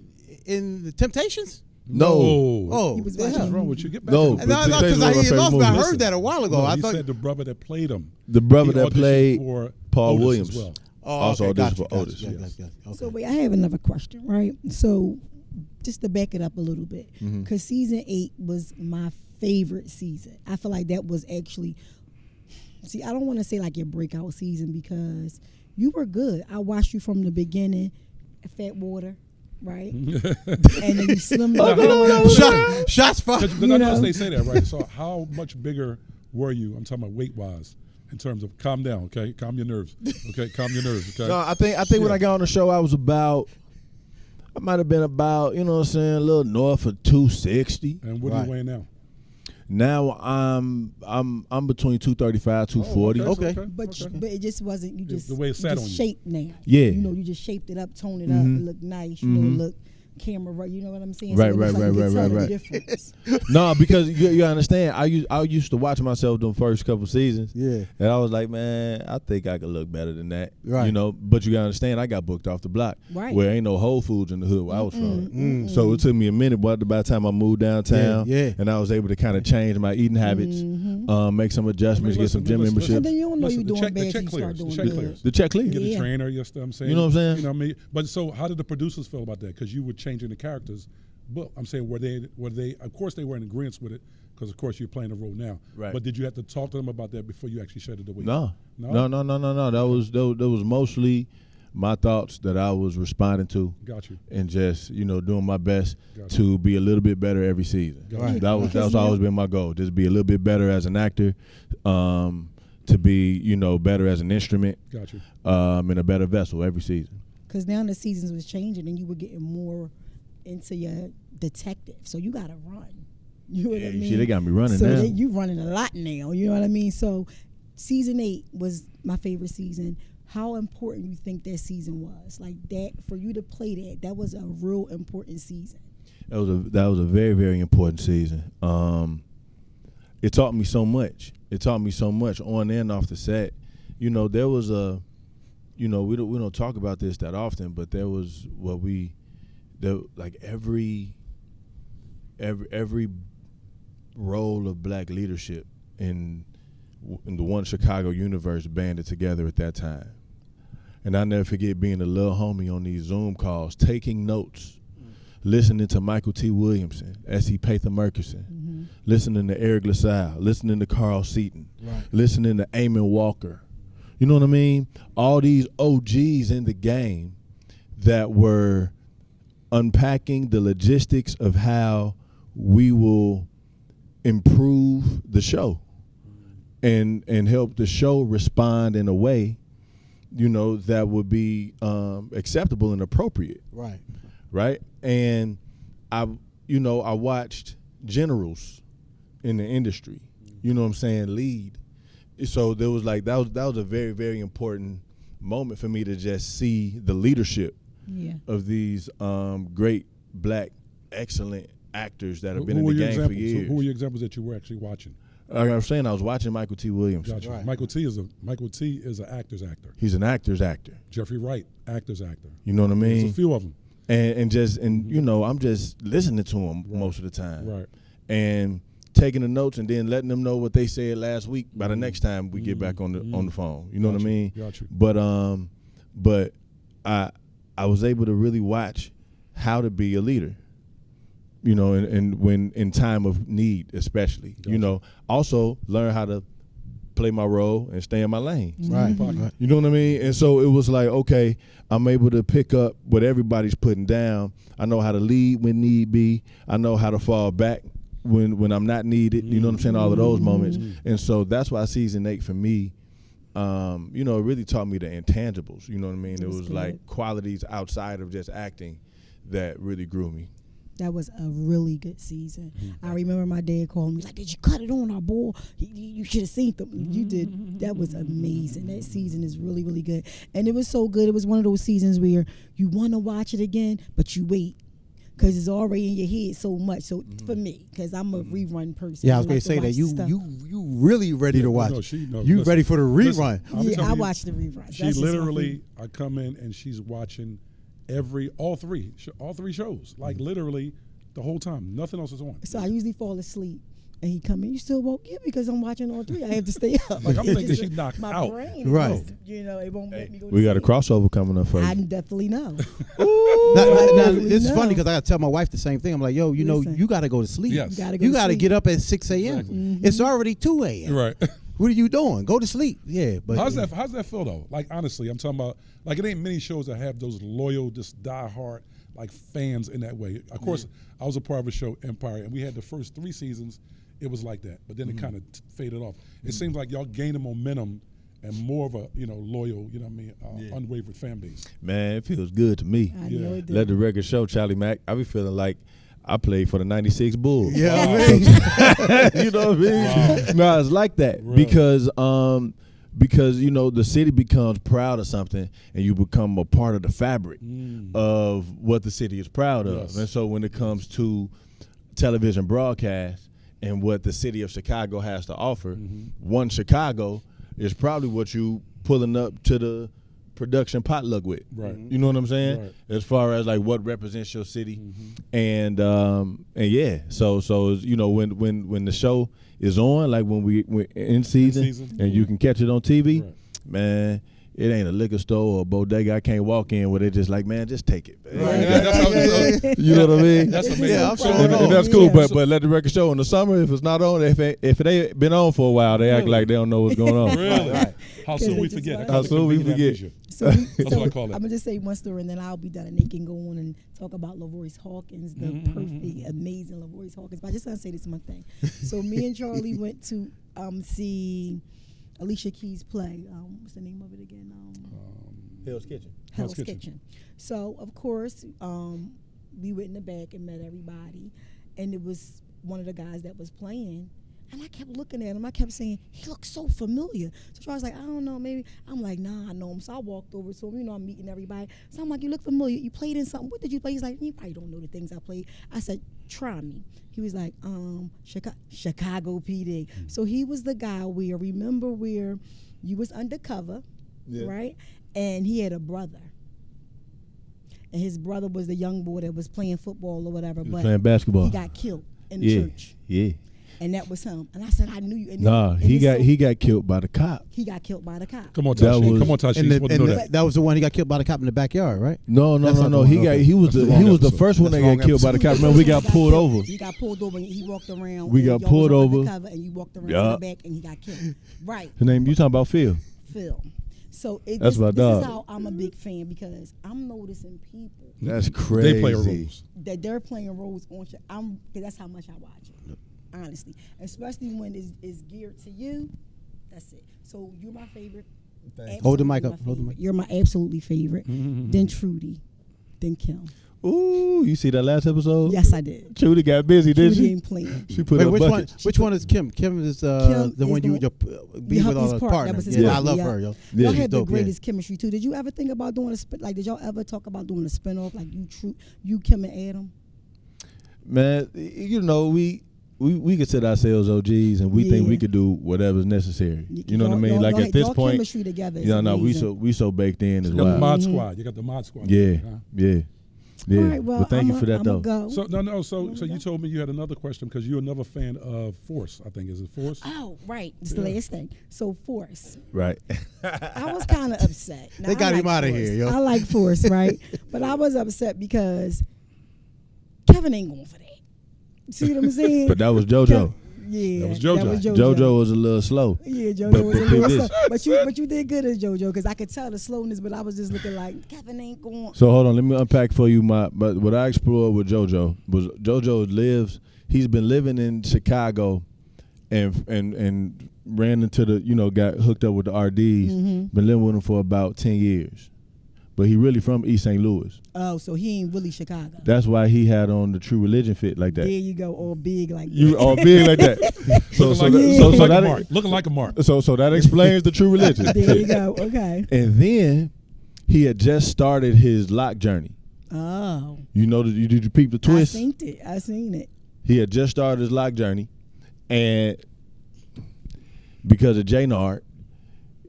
in the Temptations? No. Oh, He was the watching hell? What's wrong with you? Get back. No, in but there. No, Temptations because one of my I favorite lost me. I movies. heard that a while ago. No, I he thought. said the brother that played him. The brother He that auditioned played for Paul Otis Williams. as well. Oh, also okay, auditioned gotcha, for Otis, gotcha, yes. gotcha. Okay. So wait, I have another question, right? So just to back it up a little bit, because season 8 was my favorite season. I feel like that was actually, see, I don't want to say like your breakout season because you were good. I watched you from the beginning, Fatwater, right? And then you slim it down. Shots fired. Because I noticed they say that, right? So how much bigger were you? I'm talking about weight-wise. In terms of calm down, okay? Calm your nerves, okay? Calm your nerves, okay? No, I think when I got on the show, I might have been about, you know what I'm saying, a little north of 260. And what are you weighing now? Now I'm between 235, 240. Okay. But it just wasn't. You just the way it sat on you. Shaped now. Yeah. You know, you just shaped it up, toned it up. It looked nice. You know, it looked camera right. You know what I'm saying? Right, so right, right. right. Difference. No, because you understand, I used to watch myself the first couple seasons. Yeah. And I was like, man, I think I could look better than that. Right. You know, but you gotta understand, I got booked off the block. Right. Where ain't no Whole Foods in the hood where I was from. So it took me a minute, but by the time I moved downtown, and I was able to kind of change my eating habits, make some adjustments, get some gym memberships. And then you don't know you're doing bad till you start doing good. The check clears. Get a trainer, you know what I'm saying? You know what I'm saying? You know what I mean? But so how did the producers feel about that? Because you were changing the characters. But I'm saying, were they? Of course, they were in agreement with it, because of course you're playing a role now. Right. But did you have to talk to them about that before you actually shedded the weight? No. That was mostly my thoughts that I was responding to. Got you. And just doing my best to be a little bit better every season. Right. That's always been my goal. Just be a little bit better as an actor, to be better as an instrument. Got you. And a better vessel every season. Because now the seasons was changing and you were getting more into your detective, so you gotta run. You know what I mean? See, they got me running so now. You running a lot now. You know what I mean? So season 8 was my favorite season. How important you think that season was? Like that for you to play that was a real important season. That was a very, very important season. It taught me so much. It taught me so much on and off the set. There was we don't talk about this that often, but there was like every role of black leadership in the One Chicago universe banded together at that time. And I never forget being a little homie on these Zoom calls, taking notes, listening to Michael T. Williamson, S.E. Patha Murkison, listening to Eric LaSalle, listening to Carl Seaton, listening to Eamon Walker. You know what I mean? All these OGs in the game that were unpacking the logistics of how we will improve the show and help the show respond in a way, that would be acceptable and appropriate. Right. And I watched generals in the industry, lead. So there was that was a very, very important moment for me to just see the leadership of these great black excellent actors that have been in the game for years. So who were your examples that you were actually watching? Like I was saying, I was watching Michael T. Williams. Gotcha. Right. Michael T is an actor's actor. He's an actor's actor. Jeffrey Wright, actor's actor. You know what I mean? There's a few of them. And I'm just listening to them most of the time. Right. And taking the notes and then letting them know what they said last week by the next time we get back on the phone. You know what I mean? Gotcha. But I was able to really watch how to be a leader. And when in time of need, especially. Gotcha. Also learn how to play my role and stay in my lane. Right. You know what I mean? And so it was like, okay, I'm able to pick up what everybody's putting down. I know how to lead when need be. I know how to fall back when I'm not needed. You know what I'm saying? All of those moments. And so that's why season 8 for me, it really taught me the intangibles. You know what I mean? It was like qualities outside of just acting that really grew me. That was a really good season. I remember my dad calling me like, "Did you cut it on our boy? You should have seen them." You did. That was amazing. That season is really, really good. And it was so good. It was one of those seasons where you want to watch it again, but you wait because it's already in your head so much. So for me, because I'm a rerun person. Yeah, I was going to say that you really ready to watch. You ready for the rerun? I watch the reruns. She literally, I come in and she's watching all three shows, like literally the whole time. Nothing else is on. So I usually fall asleep and he come in, "You still woke?" "Yeah, because I'm watching all 3. I have to stay up." Like I'm thinking she knocked my out. Brain right. Just, it won't make me go to We got a sleep. crossover coming up for you. I definitely know. Now, it's funny because I got to tell my wife the same thing. I'm like, yo, Listen. you got to go to sleep. Yes. You got to get up at 6 a.m. Exactly. It's already 2 a.m. Right. What are you doing? Go to sleep. Yeah, but how's that feel though? Like honestly, I'm talking about like it ain't many shows that have those loyal, just diehard. like fans in that way. Of course, I was a part of a show, Empire, and we had the first 3 seasons. It was like that, but then it kind of faded off. It seems like y'all gained a momentum and more of a loyal, unwavered fan base. Man, it feels good to me. I know it Let the record show, Charlie Mack. I be feeling like I played for the '96 Bulls. Yeah, You know what I mean? Wow. No, it's like that because the city becomes proud of something, and you become a part of the fabric of what the city is proud of. Yes. And so when it comes to television broadcast and what the city of Chicago has to offer, One Chicago is probably what you pulling up to the production potluck with. Right. You know what I'm saying? Right. As far as like what represents your city. And yeah. So when the show is on, like when we're in season and you can catch it on TV, man, it ain't a liquor store or a bodega I can't walk in where they're just like, man, just take it. You know what I mean? That's amazing. Yeah, I'm sure. And that's cool, but let the record show in the summer. If it's not on, if it ain't been on for a while, they act like they don't know what's going on. Really? Right. How soon they we just forget? like- I call How it soon we convenient forget. amnesia. So, That's what I call it. I'm gonna just say one story and then I'll be done, and they can go on and talk about LaRoyce Hawkins, the perfect, amazing LaRoyce Hawkins. But I just want to say this one thing. So me and Charlie went to see Alicia Keys play. What's the name of it again? Hell's Kitchen. Hell's Kitchen. So of course, we went in the back and met everybody, and it was one of the guys that was playing. And I kept looking at him. I kept saying, he looks so familiar. So Charles was like, I don't know, maybe. I'm like, nah, I know him. So I walked over to him. I'm meeting everybody. So I'm like, you look familiar. You played in something. What did you play? He's like, you probably don't know the things I played. I said, try me. He was like, Chicago PD. So he was the guy where you was undercover, right? And he had a brother. And his brother was the young boy that was playing football or whatever. But playing basketball. he got killed in the church. Yeah. And that was him. And I said, I knew you. And He got killed by the cop. He got killed by the cop. Come on, That Tashi. was- Come on, Tashi. You supposed to know that. that was the one he got killed by the cop in the backyard, right? No. That's not the one. He Okay. was That's the the wrong the episode. first one That's that the got wrong killed by the episode. cop. Remember, we got pulled over. He got pulled over and he walked around. We got y'all pulled was over. undercover and you walked around Yeah. to the back and he got killed. Right, His name, you talking about Phil? Phil. So That's my this dog. is how I'm a big fan, because I'm noticing people That's crazy. They play roles. that they're playing roles on show. Cause that's how much I watch it, honestly. Especially when it's geared to you. That's it. So you're my favorite. Hold the mic Absolutely up. my Hold the favorite. mic. You're my absolutely favorite. Then Trudy. Then Kim. Ooh, you see that last episode? Yes, I did. Trudy got busy, didn't Trudy she? ain't playing. She put Wait, a which bucket. one? Which one is Kim? Kim is Kim the one is you the- be with all His the part. That partners. was his Yeah, I partner, love yeah. her, yo. Yeah, Y'all she's had the dope, yeah. greatest chemistry too. Did you ever think about doing did y'all ever talk about doing a spinoff like you Kim and Adam? Man, we consider ourselves OGs, and we think Yeah. we could do whatever's necessary. You know what I Y'all- mean? y'all- Like y'all- at this y'all point, chemistry together is we amazing. so baked in as You got the well. mod squad. You got the mod squad. Yeah, Huh? yeah. All right, well, but thank you for that I'ma though. Go. So so you told me you had another question because you're another fan of Force. I think is it Force? Oh, right. It's the last thing. So Force. Right. I was kind of upset. Now, They got I him like outta Force. here, yo. I like Force, right? But I was upset because Kevin ain't going for that. See what I'm saying? But that was JoJo. Yeah, That was JoJo. JoJo was a little slow. Yeah, JoJo But- was but a little this- slow. But you did good as JoJo, because I could tell the slowness, but I was just looking like Kevin ain't going. So hold on, let me unpack for you but what I explored with JoJo was he's been living in Chicago and ran into got hooked up with the RDs, been living with them for about 10 years. But he really from East St. Louis. Oh, so he ain't really Chicago. That's why he had on the True Religion fit like that. There you go, all big like that. You all big like that. Looking like a mark. So that explains the True Religion. There you go. Okay. And then he had just started his lock journey. Oh. Did you peep the twist? I seen it. He had just started his lock journey, and because of J-Nard,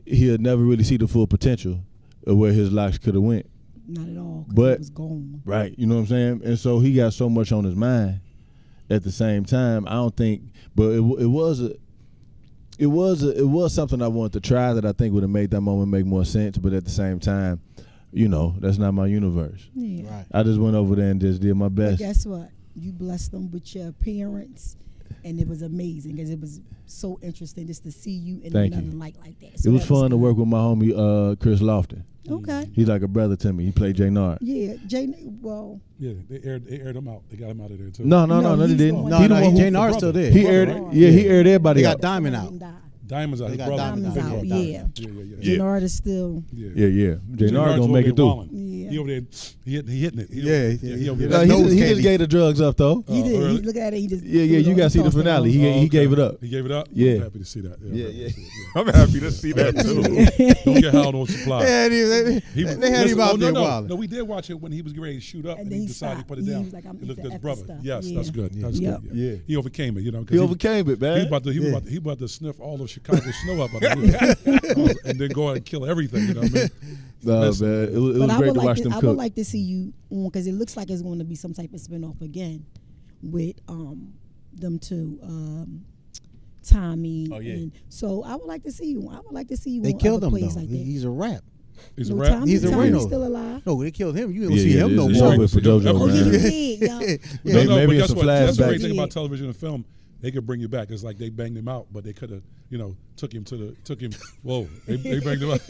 he had never really see the full potential of where his locks could have went. Not at all. 'Cause But- it was gone. Right, you know what I'm saying? And so he got so much on his mind at the same time. I don't think, but it was something I wanted to try that I think would have made that moment make more sense. But at the same time, that's not my universe. Yeah. Right. I just went over there and just did my But best. guess what? You blessed them with your appearance and it was amazing because it was so interesting just to see you in Thank another you. light like that. It So was that fun to good. work with my homie Chris Lofton. Okay. He's like a brother to me. He played Jay Nard. Yeah, Jay. Well, Yeah, they aired him out. They got him out of there too. No, No, they he's didn't. the No, He the no, one who- Jay Nard's still there. He Brother, aired, right? yeah, he aired everybody They got out. Diamond somebody out. didn't die. Diamond's out. They His got brother. Diamond Diamond's out. out. Yeah. Yeah. Yeah. Jannard is still. Yeah. Jay Nard gonna make it through. Yeah. He over there, he hitting it. Yeah, He over yeah. there. That nose He candy. just gave the drugs up though. He did. early. He look at it. He just. Yeah, threw it you on, gotta see the tossed it finale. on. He okay. gave it up. He gave it up? Yeah. I'm happy to see that. Yeah. I'm I'm happy to see that Don't get held on supply. Yeah, they had him out there wild. No, we did watch it when he was getting ready to shoot up, And and then he he decided to stopped. put it He down. was like, I'm He looked eating at his the extra brother. stuff. Yes, Yeah. that's good. That's Yep. good. Yeah. He overcame it, 'cause He overcame it, He man. was about to sniff all of Chicago snow up and then go out and kill everything. You know what I mean? No, man, Listen, it was But I great would to like watch to, them I cook. would like to see you on because it looks like it's going to be some type of spinoff again with them two, Tommy. Oh, yeah. And so I would like to see you. I would like to see you. They on killed other him plays though. like that. He's a rap. He's a No, rap. Tommy, He's a Tommy's rhino. still alive. No, they killed him. You don't Yeah, see him no it's more. over for JoJo, Oh, He man. did, yo. No, Maybe but it's guess a what? That's the flashback. great thing Yeah. about television and film. They could bring you back. It's like they banged him out, but they could have, took him. Whoa, they banged him out.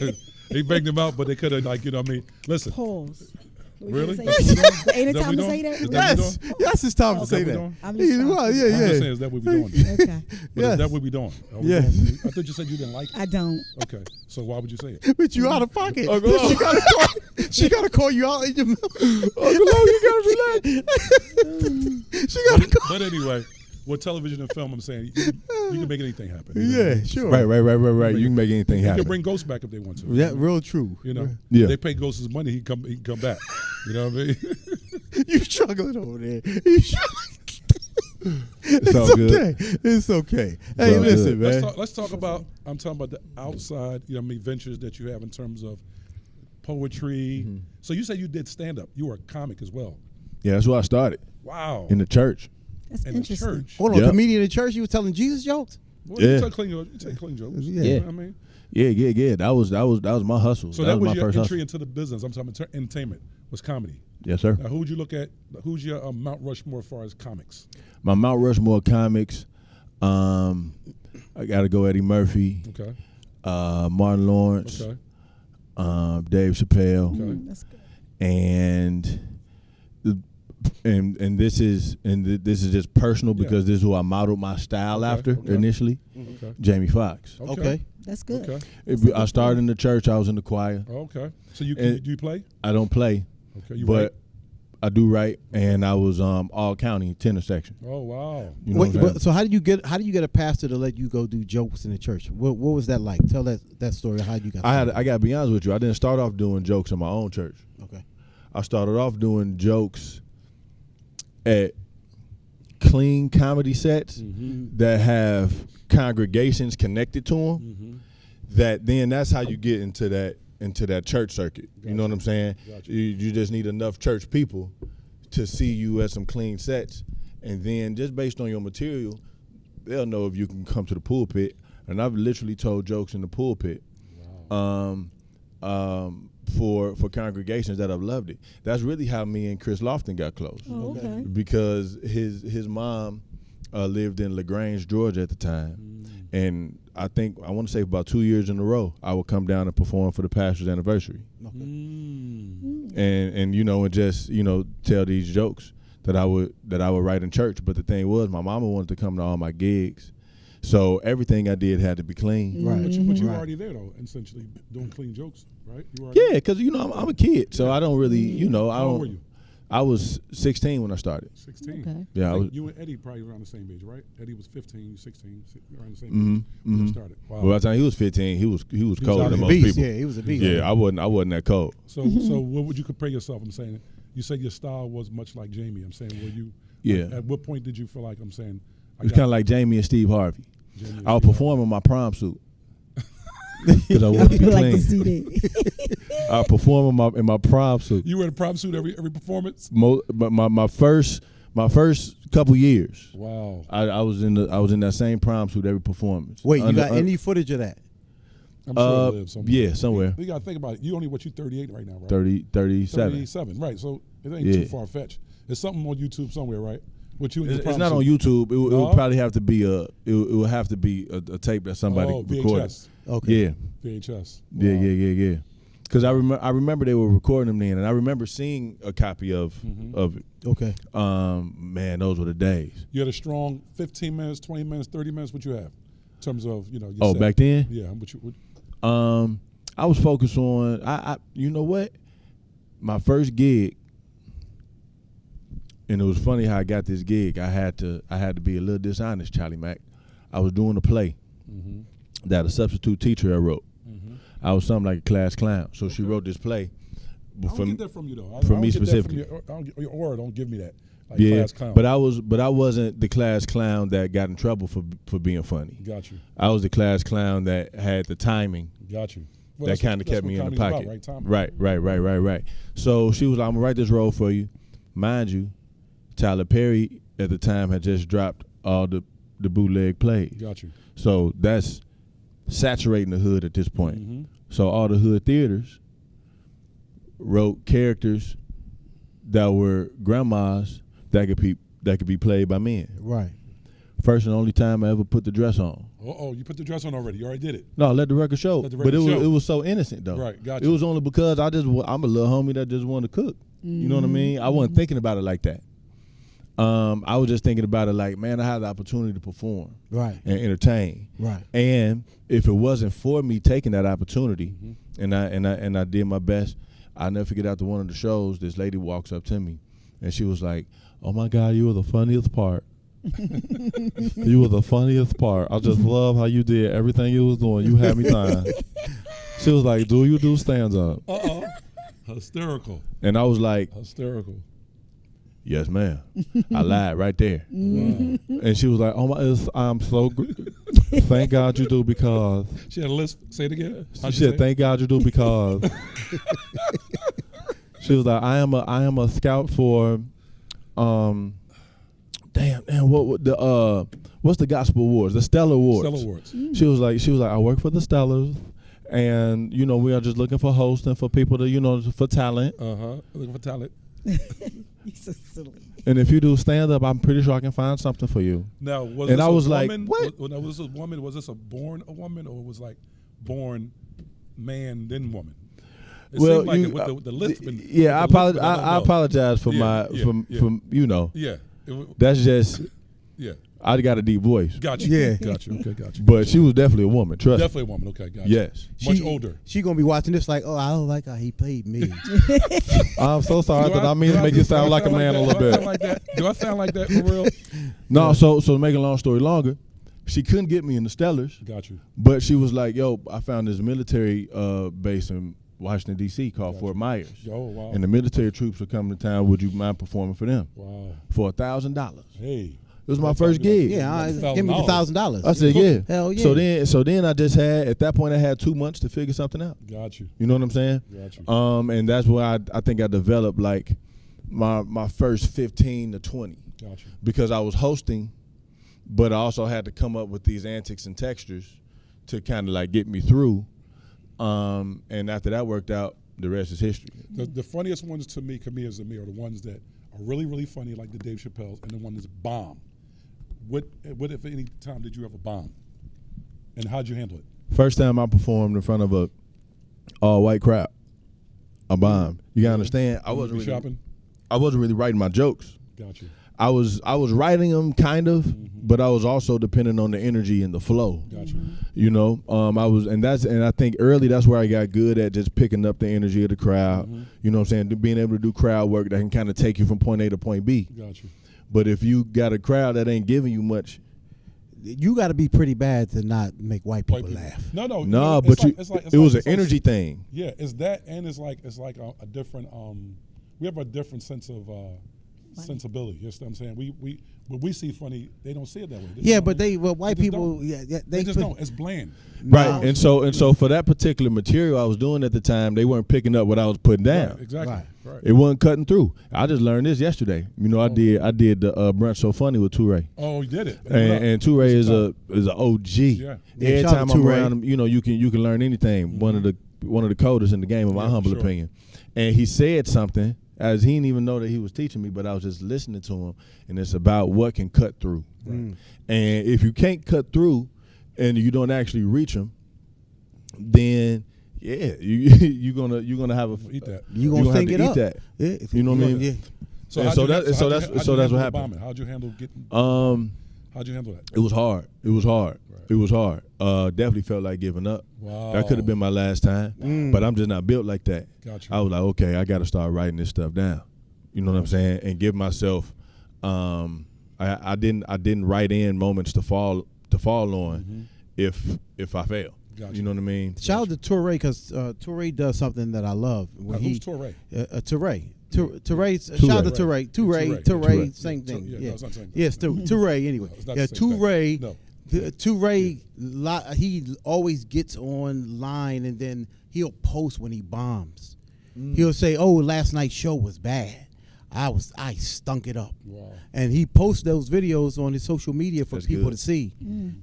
They banged him out, but they could have, like, what I mean? Listen, Pause. Really? Ain't it Is that time we to doing? say that? Is that Yes, yes, it's time to Is say that that. what we doing? I'm just Well, trying to- yeah, I'm just saying, yeah. is that what we doing? Okay. But Yes. is that what we doing? Are we Yeah. doing- I thought you said you didn't like it. I don't. Okay, so why would you say it? But you out of pocket. Uncle O. She gotta call you out in your mouth. Uncle O, you gotta relax. She gotta call. But anyway, with television and film, I'm saying you can make anything happen. Yeah, sure. Right. You can make anything You can happen. bring ghosts back if they want to. Yeah, real true. Yeah. They pay ghosts his money, he can come back. You know what I mean? You struggling over there. You struggling. It's all okay. It's okay. Hey, all listen, good. man. Let's talk about. I'm talking about the outside, ventures that you have in terms of poetry. Mm-hmm. So you said you did stand up. You were a comic as well. Yeah, that's where I started, Wow. in the church. That's In the interesting. church. Hold on, Yep. comedian in church. You was telling Jesus jokes. Well, Yeah. You take clean jokes. Yeah. You know what I mean? Yeah. That was my hustle. So that was was my your first entry hustle. into the business. I'm talking entertainment was comedy. Yes, sir. Now, who would you look at? Who's your Mount Rushmore as far as comics? My Mount Rushmore comics. I got to go Eddie Murphy, Okay. Martin Lawrence, Okay. Dave Chappelle, Okay. That's good. and this is just personal because this is who I modeled my style Okay, after okay. initially. Okay. Jamie Foxx. Okay. That's good. Okay. I started in the church. I was in the choir. Okay. So do And- you play? I don't play, Okay. You but write? I do write, and I was all county tenor section. Oh wow. You know Wait, what I'm saying? but so how do you get a pastor to let you go do jokes in the church? What was that like? Tell that story. How you got? I got to be honest with you. I didn't start off doing jokes in my own church. Okay. I started off doing jokes at clean comedy sets that have congregations connected to them. That's how you get into that church circuit. You know what I'm saying? Gotcha. You just need enough church people to see you at some clean sets, and then just based on your material, they'll know if you can come to the pulpit. And I've literally told jokes in the pulpit. For congregations that have loved it. That's really how me and Chris Lofton got close. Oh, okay. Because his mom lived in LaGrange, Georgia at the time. And I want to say about 2 years in a row, I would come down and perform for the pastor's anniversary. And just tell these jokes that I would write in church. But the thing was, my mama wanted to come to all my gigs. So everything I did had to be clean. Right. But you were Right. already there though, essentially doing clean jokes, right? You were Yeah, because I'm a kid, so I don't really, I How old were don't. you? I was 16 when I started. 16. Okay. Yeah, I was. You and Eddie probably around the same age, right? Eddie was 15, you 16, around the same Mhm, age when you mhm. started. Wow. Well, by the time he was 15, he was colder out than of most Beast. people. Yeah, he was a beast. Yeah, I wasn't that cold. So what would you compare yourself? I'm saying, you said your style was much like Jamie. I'm saying, were you? Yeah. At what point did you feel like It was kind of like Jamie and Steve Harvey. I would perform in my prom suit because I I wanted to be would like to clean. see that. I perform in my prom suit. You were in a prom suit every performance. But my first couple years, Wow. I was in that same prom suit every performance. Wait, you Under- got any footage of that? I'm sure it lives somewhere. yeah, somewhere. You got to think about it. You 38 right now, right? 37. 37. Right. So it ain't Yeah. too far fetched. There's something on YouTube somewhere, right? What you? It's not on YouTube. It would probably have to be it would have to be a tape that somebody recorded. VHS. Okay. Yeah. VHS. Yeah, Wow. yeah. Because I remember they were recording them then, and I remember seeing a copy of it. Okay. Man, those were the days. You had a strong 15 minutes, 20 minutes, 30 minutes. What you have in terms of your set? Back then? Yeah. What you? I was focused on you know what? My first gig, and it was funny how I got this gig. I had to be a little dishonest, Charlie Mack. I was doing a play that a substitute teacher had wrote. I was something like a class clown. So she wrote this play. I don't get that from you though. From me specifically. Don't give me that. Like Yeah, class clown. but I wasn't the class clown that got in trouble for being funny. Got you. I was the class clown that had the timing. Got you. Well, That kind of kept me in the pocket. About, right? Timing. Right. So she was like, I'm going to write this role for you. Mind you, Tyler Perry at the time had just dropped all the bootleg plays. Got you. So that's saturating the hood at this point. So all the hood theaters wrote characters that were grandmas that could be played by men. Right. First and only time I ever put the dress on. You put the dress on already. You already did it. No, let the record show. Let the record show. It was so innocent though. Right, gotcha. It was only because I'm a little homie that just wanted to cook. You know what I mean? I wasn't thinking about it like that. I was just thinking about it like, man, I had the opportunity to perform, Right. and entertain, Right. And if it wasn't for me taking that opportunity, and I did my best, I'll never forget after one of the shows, this lady walks up to me, and she was like, "Oh my God, you were the funniest part." You were the funniest part. I just love how you did everything you was doing. You had me dying. She was like, "Do you do stand up?" Hysterical. And I was like, Hysterical. "Yes, ma'am." I lied right there. Wow. And she was like, "Oh my, I'm so thank God you do because." She had a list. Say it again. She said, "Thank God you do because." She was like, I am a scout for, what's the Gospel Awards? The Stellar Awards. Stellar Awards. She was like, I work for the Stellars, and we are just looking for hosts and for people to, for talent. Looking for talent. You're so silly. And if you do stand up, I'm pretty sure I can find something for you. Now, was And this I was a like, woman? what? Was this a woman? Was this born a woman, or was like born man then woman? It Well, seemed like with the lisp. I apologize for Yeah. That's just, Yeah. I got a deep voice. Got you. Yeah. Got you. Okay, got you. But she was definitely a woman, trust me. Definitely a woman. Okay, got you. Yes. Much older. She gonna be watching this like, oh, I don't like how he played me. I'm so sorry that I mean to make you sound like a man a little bit. Do I sound like that for real? No, so to make a long story longer, she couldn't get me in the Stellars, Got you. but she was like, yo, I found this military base in Washington, D.C. called Fort Myers. Oh, wow. And the military troops are coming to town. Would you mind performing for them? Wow. For $1,000. Hey. It was my first gig. Yeah, $1,000. give me the $1,000. I said, yeah. Hell yeah. So then I just had, at that point, I had 2 months to figure something out. Got you. You know what I'm saying? Got you. And that's where I think I developed like my first 15 to 20. Got you. Because I was hosting, but I also had to come up with these antics and textures to kind of like get me through. And after that worked out, the rest is history. The funniest ones to me, comedians to me, are the ones that are really, really funny, like the Dave Chappelle's, and the one that's bomb. What if any time did you ever bomb? And how'd you handle it? First time I performed in front of a all-white crowd, I bombed. You gotta understand, I wasn't really writing my jokes. Got you. I was writing them kind of, but I was also depending on the energy and the flow. Got you. You know, and I think early that's where I got good at just picking up the energy of the crowd. You know what I'm saying? Being able to do crowd work that can kind of take you from point A to point B. Got you. But if you got a crowd that ain't giving you much, You got to be pretty bad to not make white people laugh. No, but it was an energy thing. Yeah, it's that, and it's like a different. We have a different sense of sensibility. You know what I'm saying? When we see funny, they don't see it that way. Yeah, but white people, they just don't. It's bland. Right, and so for that particular material I was doing at the time, they weren't picking up what I was putting down. Right, exactly. Right. Right. It wasn't cutting through. I just learned this yesterday. You know, I did the brunch so funny with Touré. Oh, you did it. And Touré is a OG. Yeah. Every time I'm around him, you know, you can learn anything. One of the coders in the game, in my humble opinion. And he said something as he didn't even know that he was teaching me, but I was just listening to him, and it's about what can cut through. Right. And if you can't cut through and you don't actually reach them, then you're gonna have a eat that. You're gonna think it up. That. Yeah, you know what I mean? Yeah. So that's what happened. How'd you handle getting? How'd you handle that? It was hard. Right. It was hard. Definitely felt like giving up. Wow. That could have been my last time, but I'm just not built like that. Gotcha. I was like, okay, I got to start writing this stuff down. You know what I'm saying? And give myself. I didn't write in moments to fall on if I fail. Gotcha. You know what I mean? Shout out to Torre, because Torre does something that I love. Who's Torre? Torre. Torre. Shout out to Torre. Torre. Same thing. Yeah. No, it's not the same thing. Yes, Torre. Anyway, Torre. Torre. He always gets online, and then he'll post when he bombs. He'll say, "Oh, last night's show was bad. I stunk it up." Wow. And he posts those videos on his social media for people to see.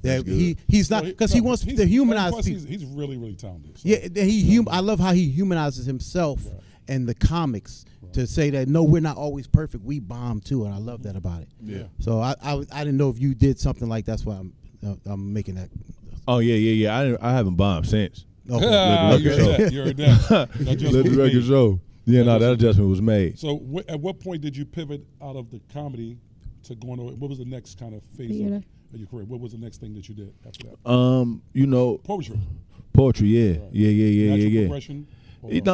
That he's not, because he wants to humanize people. He's really, really talented. So. Yeah, I love how he humanizes himself and the comics to say that no, we're not always perfect. We bomb too, and I love that about it. Yeah. So I didn't know if you did something like that's why I'm making that. Oh yeah. I haven't bombed since. Okay. You heard that. Let the record show. Yeah, no, that adjustment was made. So at what point did you pivot out of the comedy to going over? What was the next kind of phase of your career? What was the next thing that you did after that? Poetry, yeah. Right. Yeah. Progression? It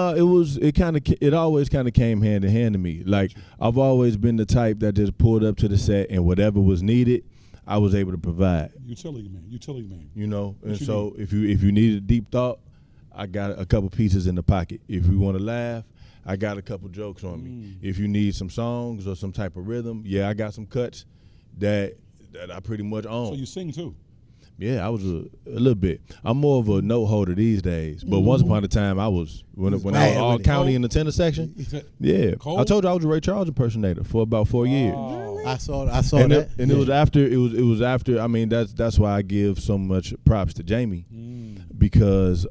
always kind of came hand in hand to me. Like, I've always been the type that just pulled up to the set, and whatever was needed, I was able to provide. Utility man. You know, and so if you needed a deep thought, I got a couple pieces in the pocket. If you want to laugh, I got a couple jokes on me. If you need some songs or some type of rhythm, I got some cuts that I pretty much own. So you sing too? Yeah, I was a little bit. I'm more of a note holder these days. But once upon a time, I was when I was all county in the tenor section. Yeah, I told you I was a Ray Charles impersonator for about 4 years. Really? I saw that. It was after. It was after. I mean, that's why I give so much props to Jamie, because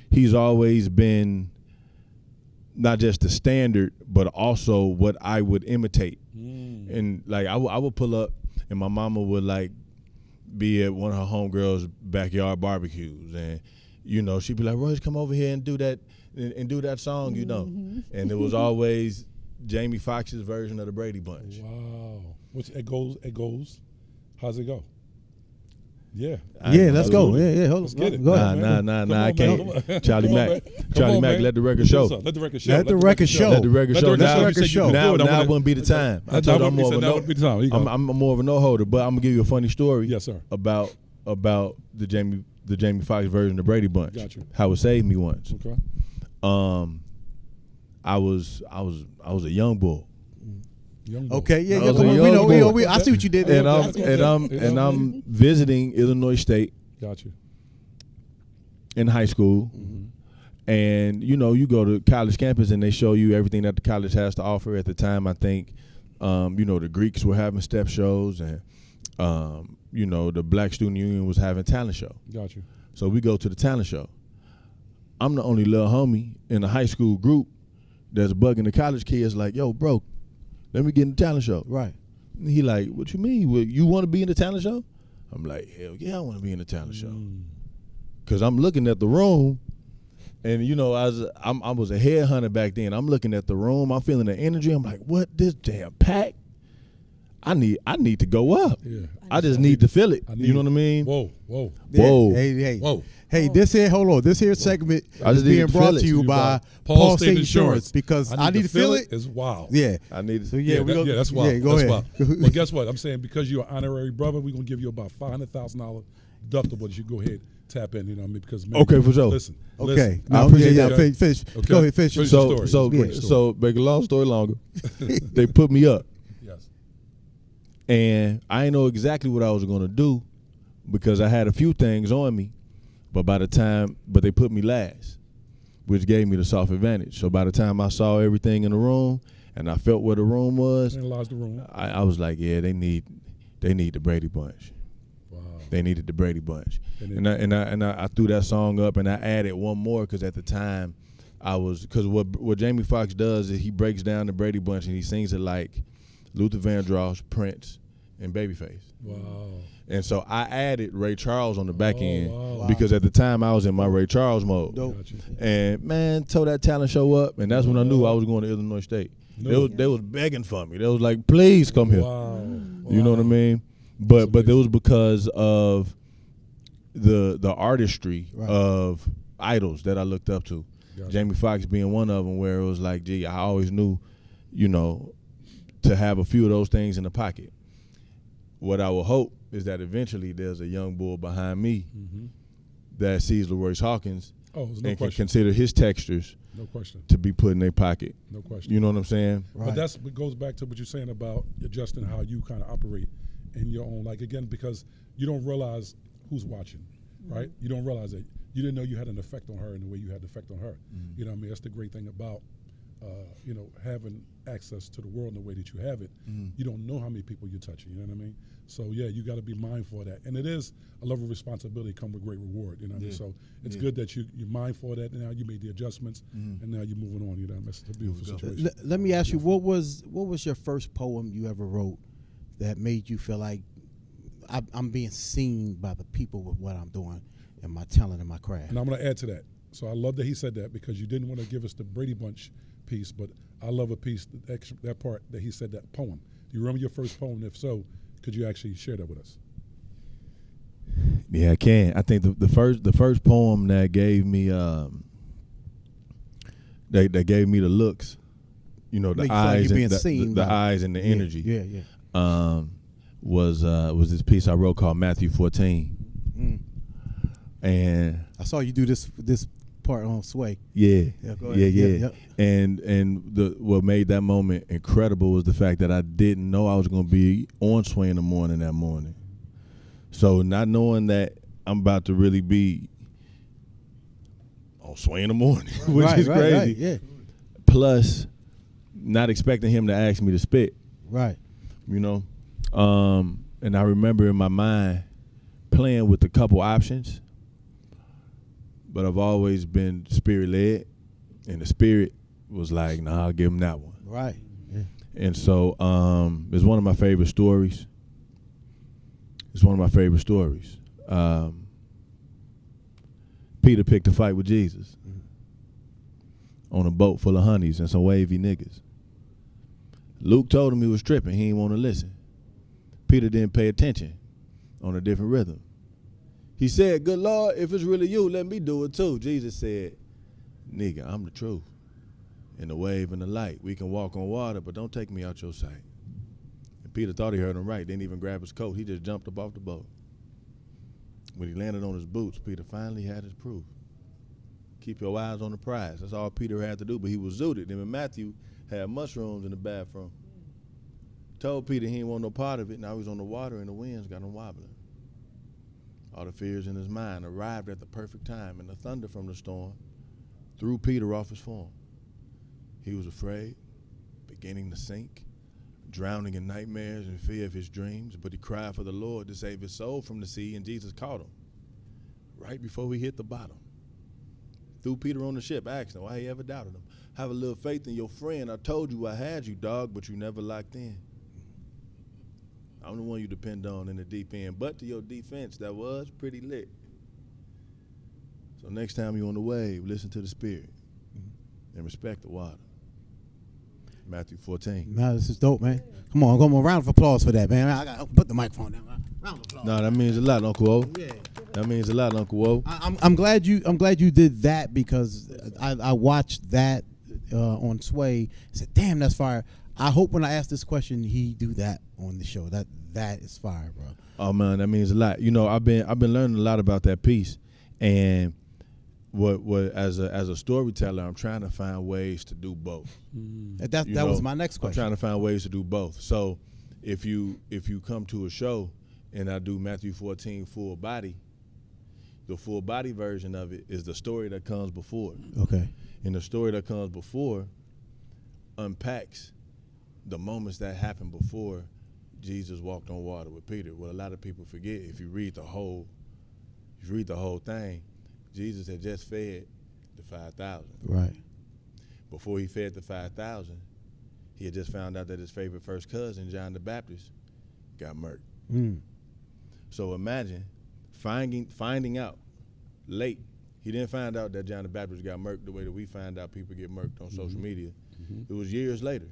he's always been not just the standard, but also what I would imitate. And like I would pull up, and my mama would like be at one of her homegirls' backyard barbecues, and she'd be like, "Royce, come over here and do that song, And it was always Jamie Foxx's version of the Brady Bunch. Wow. It goes. How's it go? Yeah. Let's go. Yeah, hold on. Get it. Go ahead. Nah, I can't. Charlie Mack, let the record show. Let the record show. Now wouldn't be the time. I told you I'm more of a no holder, but I'm gonna give you a funny story. Yes, sir. About the Jamie Foxx version of Brady Bunch. Got you. How it saved me once. Okay. I was a young bull. Okay, yeah. I see what you did there. And I'm visiting Illinois State. Got you. In high school, and you go to college campus and they show you everything that the college has to offer. At the time, I think, the Greeks were having step shows, and the Black Student Union was having talent show. Got you. So we go to the talent show. I'm the only little homie in the high school group that's bugging the college kids like, "Yo, bro, let me get in the talent show." Right. And he like, "What you mean? Well, you want to be in the talent show?" I'm like, "Hell yeah, I want to be in the talent show." Because I'm looking at the room, and I was a headhunter back then. I'm looking at the room. I'm feeling the energy. I'm like, "What? This damn packed? I need to go up. Yeah. I just need to feel it. You know what I mean?" Whoa. Hey. Whoa. Hey, this here segment is being brought to you by Paul State Insurance, because I need to feel it. It's wild. Yeah. I need to. So that's wild. Yeah, go ahead. Wild. Well, guess what? I'm saying, because you're an honorary brother, we're gonna give you about $500,000 deductible that you go ahead tap in. Because okay, for sure. Listen. Okay. I appreciate that. Finish. Okay. Go ahead, finish. So make a long story longer. They put me up. Yes. And I didn't know exactly what I was gonna do, because I had a few things on me. But they put me last, which gave me the soft advantage. So by the time I saw everything in the room and I felt where the room was, analyzed the room. I was like, yeah, they need the Brady Bunch. Wow. They needed the Brady Bunch. And I threw that song up, and I added one more, because at the time because what Jamie Foxx does is he breaks down the Brady Bunch and he sings it like Luther Vandross, Prince, and Babyface. Wow. And so I added Ray Charles on the back end wow. because at the time I was in my Ray Charles mode. Dope. Gotcha. And man, told that talent show up, and that's when I knew I was going to Illinois State. No. They was begging for me. They was like, please come here. Wow. You know what I mean? But it was because of the artistry of idols that I looked up to. Gotcha. Jamie Foxx being one of them, where it was like, gee, I always knew, to have a few of those things in the pocket. What I will hope is that eventually there's a young bull behind me that sees LaRoyce Hawkins and can consider his textures No question. to be put in their pocket. No question. You know what I'm saying? But it goes back to what you're saying about adjusting how you kind of operate in your own, like, again, because you don't realize who's watching, right? You don't realize that you didn't know you had an effect on her in the way you had an effect on her. You know what I mean? That's the great thing about, having access to the world in the way that you have it. You don't know how many people you're touching, you know what I mean? So, yeah, you got to be mindful of that. And it is a level of responsibility come with great reward, you know what I mean? So it's good that you're mindful of that, and now you made the adjustments, and now you're moving on, you know what I mean? It's a beautiful situation. Let me ask you, what was your first poem you ever wrote that made you feel like I'm being seen by the people with what I'm doing and my talent and my craft? And I'm going to add to that. So I love that he said that, because you didn't want to give us the Brady Bunch piece, but I love a piece, that part that he said, that poem. Do you remember your first poem? And if so, could you actually share that with us? Yeah, I can. I think the first poem that gave me that gave me the looks, the eyes, and the eyes and the energy. Yeah. Was this piece I wrote called Matthew 14, and I saw you do this part on Sway. Yeah. Go ahead. And what made that moment incredible was the fact that I didn't know I was going to be on Sway in the morning that morning. So not knowing that I'm about to really be on Sway in the morning, which is crazy. Right, yeah. Plus, not expecting him to ask me to spit. Right. And I remember in my mind playing with a couple options, but I've always been spirit-led, and the spirit was like, nah, I'll give him that one. Right. Yeah. And so it's one of my favorite stories. Peter picked a fight with Jesus on a boat full of honeys and some wavy niggas. Luke told him he was tripping. He didn't want to listen. Peter didn't pay attention on a different rhythm. He said, good Lord, if it's really you, let me do it too. Jesus said, nigga, I'm the truth and the wave and the light. We can walk on water, but don't take me out your sight. And Peter thought he heard him right. Didn't even grab his coat. He just jumped up off the boat. When he landed on his boots, Peter finally had his proof. Keep your eyes on the prize. That's all Peter had to do, but he was zooted. Then when Matthew had mushrooms in the bathroom, told Peter he didn't want no part of it. Now he's on the water and the winds got him wobbling. All the fears in his mind arrived at the perfect time, and the thunder from the storm threw Peter off his form. He was afraid, beginning to sink, drowning in nightmares and fear of his dreams, but he cried for the Lord to save his soul from the sea, and Jesus caught him right before he hit the bottom. Threw Peter on the ship, asked him why he ever doubted him. Have a little faith in your friend. I told you I had you, dog, but you never locked in. I'm the one you depend on in the deep end. But to your defense, that was pretty lit. So next time you're on the wave, listen to the spirit and respect the water. Matthew 14. Nah, this is dope, man. Come on, round of applause for that, man. I got to put the microphone down. Round of applause. No, that means a lot, Uncle O. Yeah. That means a lot, Uncle O. I'm glad you did that, because I watched that on Sway. I said, damn, that's fire. I hope when I ask this question, he do that on the show. That is fire, bro. Oh man, that means a lot. I've been learning a lot about that piece, and what as a storyteller, I'm trying to find ways to do both. That was my next question. I'm trying to find ways to do both. So if you come to a show and I do Matthew 14 full body, the full body version of it is the story that comes before. Okay. And the story that comes before unpacks the moments that happened before Jesus walked on water with Peter. What a lot of people forget, if you read the whole thing, Jesus had just fed the 5,000. Right. before he fed the 5,000, he had just found out that his favorite first cousin, John the Baptist, got murked. So imagine finding out late. He didn't find out that John the Baptist got murked the way that we find out people get murked on social media. It was years later.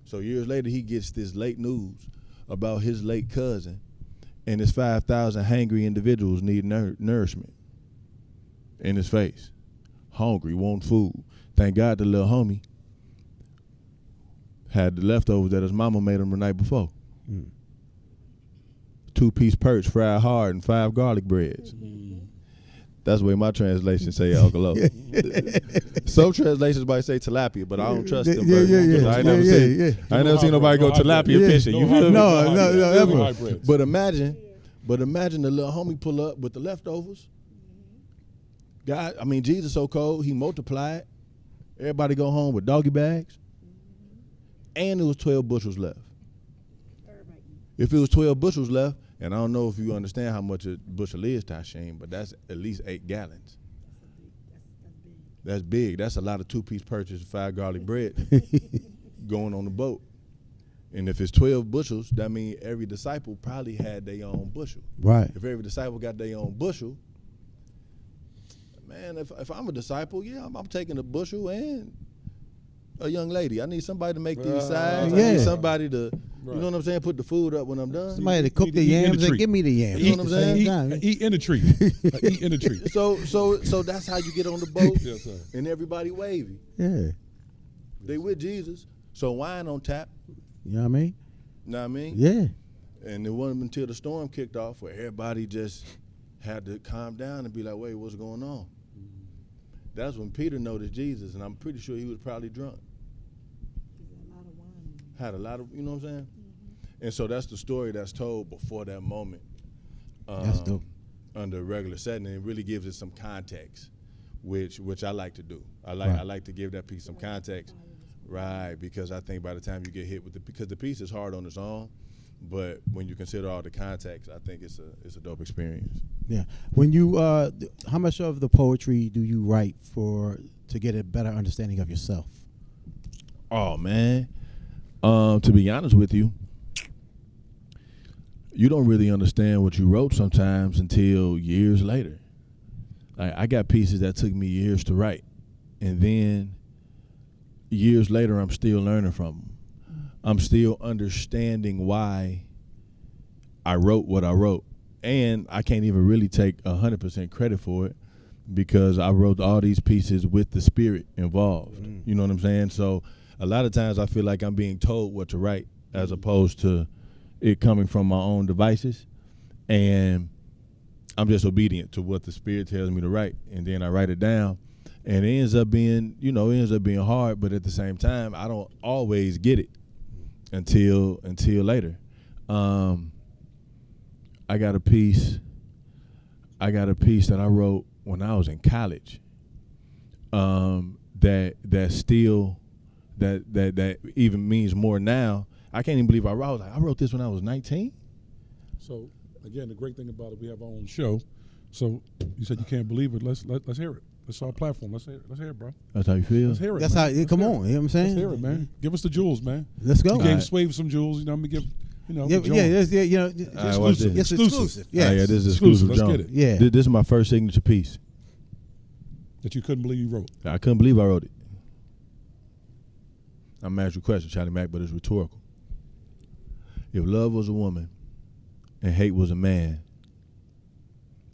So years later, he gets this late news about his late cousin, and his 5,000 hangry individuals need nourishment in his face. Hungry, want food. Thank God the little homie had the leftovers that his mama made him the night before. 2-piece perch, fried hard, and 5 garlic breads. That's the way my translation say Uncle O. Some translations might say tilapia, but I don't trust them. I ain't never seen nobody go tilapia fishing. You feel me? No, ever. But imagine the little homie pull up with the leftovers. God, I mean, Jesus so cold, he multiplied. Everybody go home with doggy bags. And there was 12 bushels left. If it was 12 bushels left, and I don't know if you understand how much a bushel is, Tasheem, but that's at least 8 gallons. That's big. That's a lot of 2-piece purchase, 5 garlic bread going on the boat. And if it's 12 bushels, that means every disciple probably had their own bushel. Right. If every disciple got their own bushel, man, if I'm a disciple, I'm taking a bushel and a young lady. I need somebody to make these sides. I need somebody to, you know what I'm saying, put the food up when I'm done. Somebody to cook the yams and give me the yams. You know what I'm saying? Eat in the tree. Eat in the tree. So that's how you get on the boat. Yes, sir. And everybody wavy. Yeah. They with Jesus. So wine on tap. You know what I mean? Know what I mean? Yeah. And it wasn't until the storm kicked off where everybody just had to calm down and be like, wait, what's going on? That's when Peter noticed Jesus, and I'm pretty sure he was probably drunk. Had a lot of, you know what I'm saying? And so that's the story that's told before that moment. That's dope. Under a regular setting, and it really gives it some context, which I like to do. I like to give that piece some context, right? Because I think by the time you get hit with because the piece is hard on its own, but when you consider all the context, I think it's a dope experience. Yeah. When you, how much of the poetry do you write to get a better understanding of yourself? Oh man, to be honest with you, you don't really understand what you wrote sometimes until years later. I got pieces that took me years to write, and then years later, I'm still learning from them. I'm still understanding why I wrote what I wrote. And I can't even really take 100% credit for it because I wrote all these pieces with the spirit involved. You know what I'm saying? So a lot of times I feel like I'm being told what to write as opposed to it coming from my own devices. And I'm just obedient to what the spirit tells me to write. And then I write it down. And it ends up being, hard, but at the same time, I don't always get it until later. I got a piece that I wrote when I was in college. That even means more now. I can't even believe I wrote this when I was 19. So again, the great thing about it, we have our own show. So you said you can't believe it. Let's hear it. It's our platform. Let's hear it, bro. That's how you feel? Let's hear it. That's man. how. Come on. You know what I'm saying? Let's hear it, man. Give us the jewels, man. Let's go. You gave Swave some jewels. You know, I'm gonna give. Exclusive. It's exclusive. Yeah, this is exclusive. Let's Jawn. get it. Yeah. This is my first signature piece. That you couldn't believe you wrote. I couldn't believe I wrote it. I'm asking you a question, Charlie Mack, but it's rhetorical. If love was a woman and hate was a man,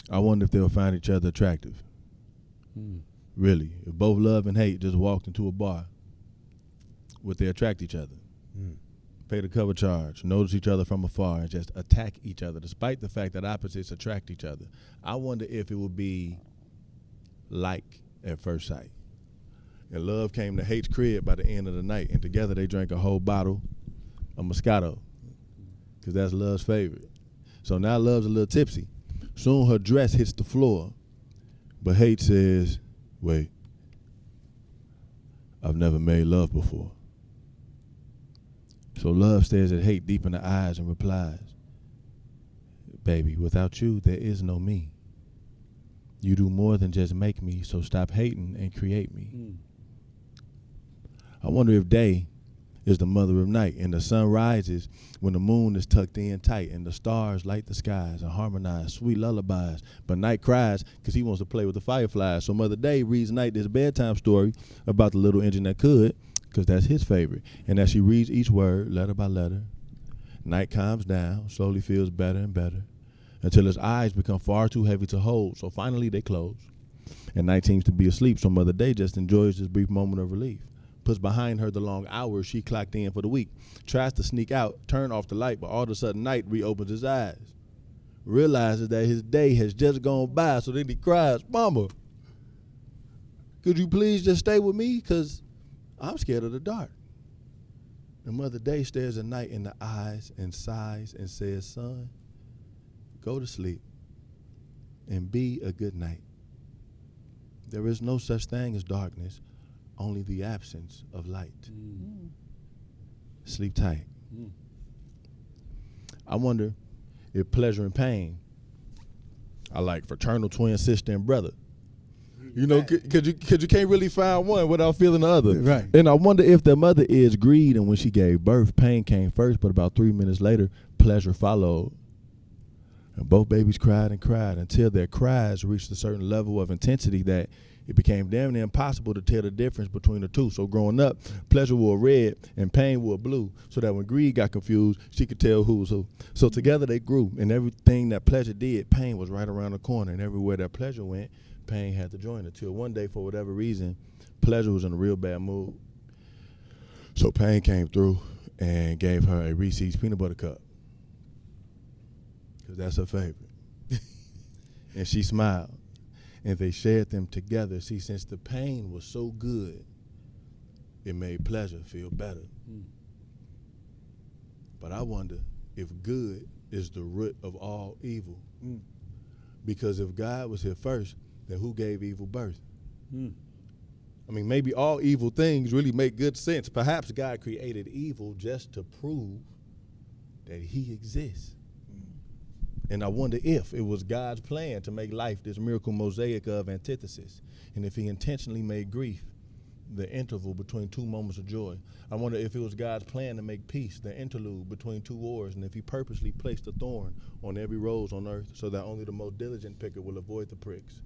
I wonder if they'll find each other attractive. Really. If both love and hate just walked into a bar, would they attract each other? Pay the cover charge, notice each other from afar, and just attack each other, despite the fact that opposites attract each other. I wonder if it would be like at first sight. And love came to hate's crib by the end of the night, and together they drank a whole bottle of Moscato, because that's love's favorite. So now love's a little tipsy. Soon her dress hits the floor, but hate says, wait, I've never made love before. So love stares at hate deep in the eyes and replies, baby, without you, there is no me. You do more than just make me, so stop hating and create me. I wonder if day is the mother of night, and the sun rises when the moon is tucked in tight, and the stars light the skies and harmonize sweet lullabies. But night cries because he wants to play with the fireflies. So Mother Day reads night this bedtime story about the little engine that could, because that's his favorite. And as she reads each word, letter by letter, night calms down, slowly feels better and better, until his eyes become far too heavy to hold. So finally they close, and night seems to be asleep. So Mother Day just enjoys this brief moment of relief. Puts behind her the long hours she clocked in for the week, tries to sneak out, turn off the light, but all of a sudden night reopens his eyes, realizes that his day has just gone by. So then he cries, Mama, could you please just stay with me? Because I'm scared of the dark. And Mother Day stares at night in the eyes and sighs and says, son, go to sleep and be a good night. There is no such thing as darkness, only the absence of light. Sleep tight. I wonder if pleasure and pain are like fraternal twin sister and brother. You know, because you can't really find one without feeling the other. Right. And I wonder if their mother is greed, and when she gave birth, pain came first, but about 3 minutes later, pleasure followed. And both babies cried and cried until their cries reached a certain level of intensity that it became damn near impossible to tell the difference between the two. So growing up, pleasure wore red and pain wore blue, so that when greed got confused, she could tell who was who. So together they grew, and everything that pleasure did, pain was right around the corner. And everywhere that pleasure went, pain had to join it. Till one day, for whatever reason, pleasure was in a real bad mood. So pain came through and gave her a Reese's peanut butter cup, because that's her favorite. And she smiled. And they shared them together. See, since the pain was so good, it made pleasure feel better. But I wonder if good is the root of all evil. Because if God was here first, then who gave evil birth? I mean, maybe all evil things really make good sense. Perhaps God created evil just to prove that he exists. And I wonder if it was God's plan to make life this miracle mosaic of antithesis, and if he intentionally made grief the interval between two moments of joy. I wonder if it was God's plan to make peace the interlude between two wars, and if he purposely placed a thorn on every rose on earth so that only the most diligent picker will avoid the pricks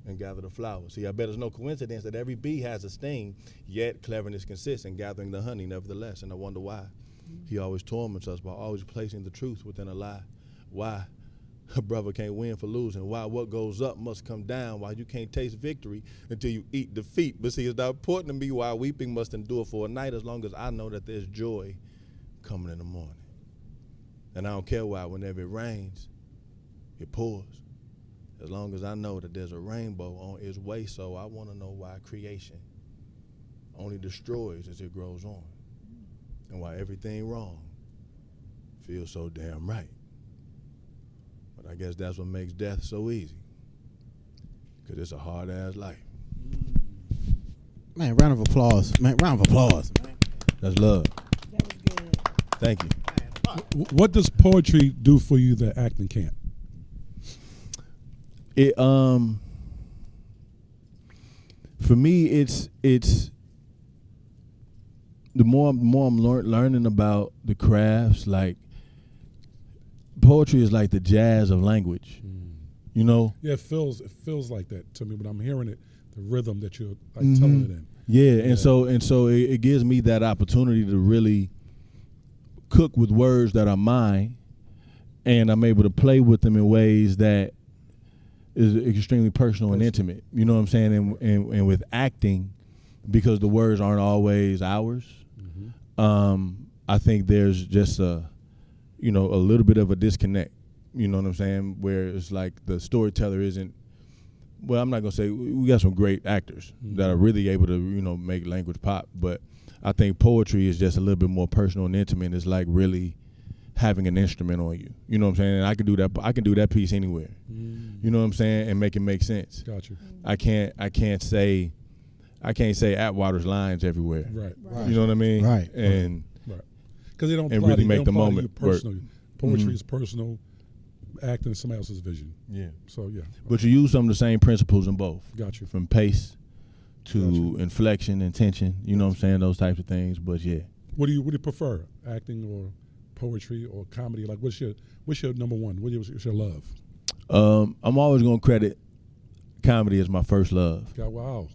and gather the flowers. See, I bet it's no coincidence that every bee has a sting, yet cleverness consists in gathering the honey nevertheless. And I wonder why he always torments us by always placing the truth within a lie. Why a brother can't win for losing, why what goes up must come down, why you can't taste victory until you eat defeat. But see, it's not important to me why weeping must endure for a night, as long as I know that there's joy coming in the morning. And I don't care why whenever it rains, it pours, as long as I know that there's a rainbow on its way. So I want to know why creation only destroys as it grows on, and why everything wrong feels so damn right. But I guess that's what makes death so easy, because it's a hard-ass life. Man, round of applause. Man, round of applause. Man. That's love. That was good. Thank you. What does poetry do for you that acting can't? It for me, it's the more I'm learning about the crafts, like poetry is like the jazz of language. You know? Yeah, it feels like that to me when I'm hearing it, the rhythm that you're like telling it in. Yeah, and so it gives me that opportunity to really cook with words that are mine, and I'm able to play with them in ways that is extremely personal and intimate. You know what I'm saying? And with acting, because the words aren't always ours, I think there's just a little bit of a disconnect. You know what I'm saying? Where it's like the storyteller isn't. Well, I'm not gonna say we got some great actors that are really able to make language pop, but I think poetry is just a little bit more personal and intimate. It's like really having an instrument on you. You know what I'm saying? And I can do that. I can do that piece anywhere. You know what I'm saying? And make it make sense. Gotcha. I can't say Atwater's lines everywhere. Right. You know what I mean? Right. And because they don't and apply really to, make they the don't apply to moment you personally. Poetry Mhm. is personal. Acting is somebody else's vision. Yeah. So yeah. But you use some of the same principles in both. Got you. From pace to inflection and tension. You know what I'm saying? Those types of things. But yeah. What do you prefer, acting or poetry or comedy? Like, what's your number one? What's your love? I'm always gonna credit comedy as my first love. God, wow,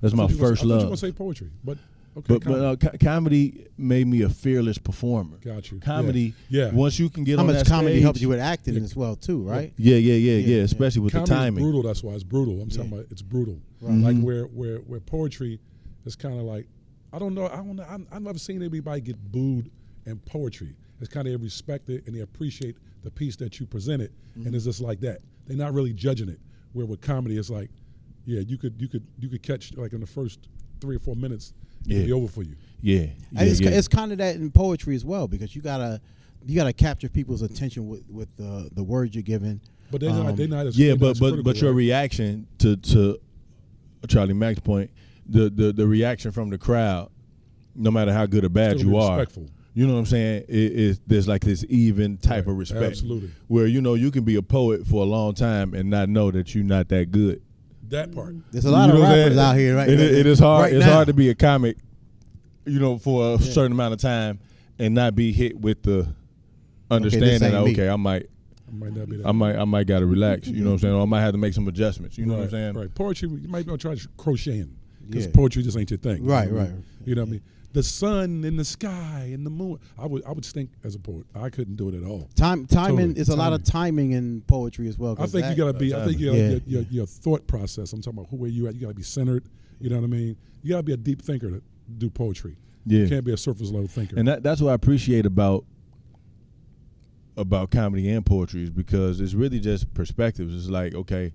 that's my first love. I thought you were gonna say poetry, but okay. But comedy made me a fearless performer. Got you. Comedy, once you can get on that stage. How much comedy helps you with acting as well too, right? Yeah. Especially with comedy the timing. Is brutal. That's why it's brutal. I'm talking about it's brutal. Right. Like where poetry is kind of like, I don't know. I've never seen anybody get booed in poetry. It's kind of they respect it and they appreciate the piece that you presented, and it's just like that. They're not really judging it. Where with comedy, it's like, yeah, you could catch like in the first 3 or 4 minutes, it'd be over for you. Yeah, it's kind of that in poetry as well, because you gotta capture people's attention with the words you're giving. But they're not as but your reaction to Charlie Mack's point, the reaction from the crowd, no matter how good or bad you are, respectful. You know what I'm saying? There's like this even type of respect. Absolutely. Where, you can be a poet for a long time and not know that you're not that good. That part. There's a lot of rappers out here, right? It is hard. Right it's now. hard to be a comic, for a certain amount of time and not be hit with the understanding that, I might not be that. I might gotta relax. You know what I'm saying? Or I might have to make some adjustments. You know what I'm saying? Right. Poetry, you might be trying to crocheting because Yeah. poetry just ain't your thing. Right, You know what I right. mean? You know what I mean? The sun and the sky and the moon. I would think as a poet, I couldn't do it at all. Timing Totally. is a lot of timing in poetry as well. I think you gotta be. I think your thought process. I'm talking about where you at. You gotta be centered. You know what I mean? You gotta be a deep thinker to do poetry. Yeah. You can't be a surface level thinker. And that's what I appreciate about comedy and poetry, is because it's really just perspectives. It's like, okay,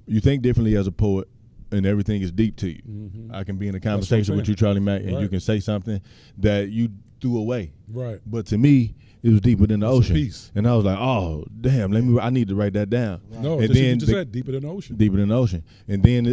you think differently as a poet, and everything is deep to you. Mm-hmm. I can be in a conversation with you, Charlie Mack, and you can say something that you threw away. Right. But to me, it was deeper than the ocean. Piece. And I was like, oh, damn, I need to write that down. Right. No, and you then just said deeper than the ocean. Deeper than the ocean. And then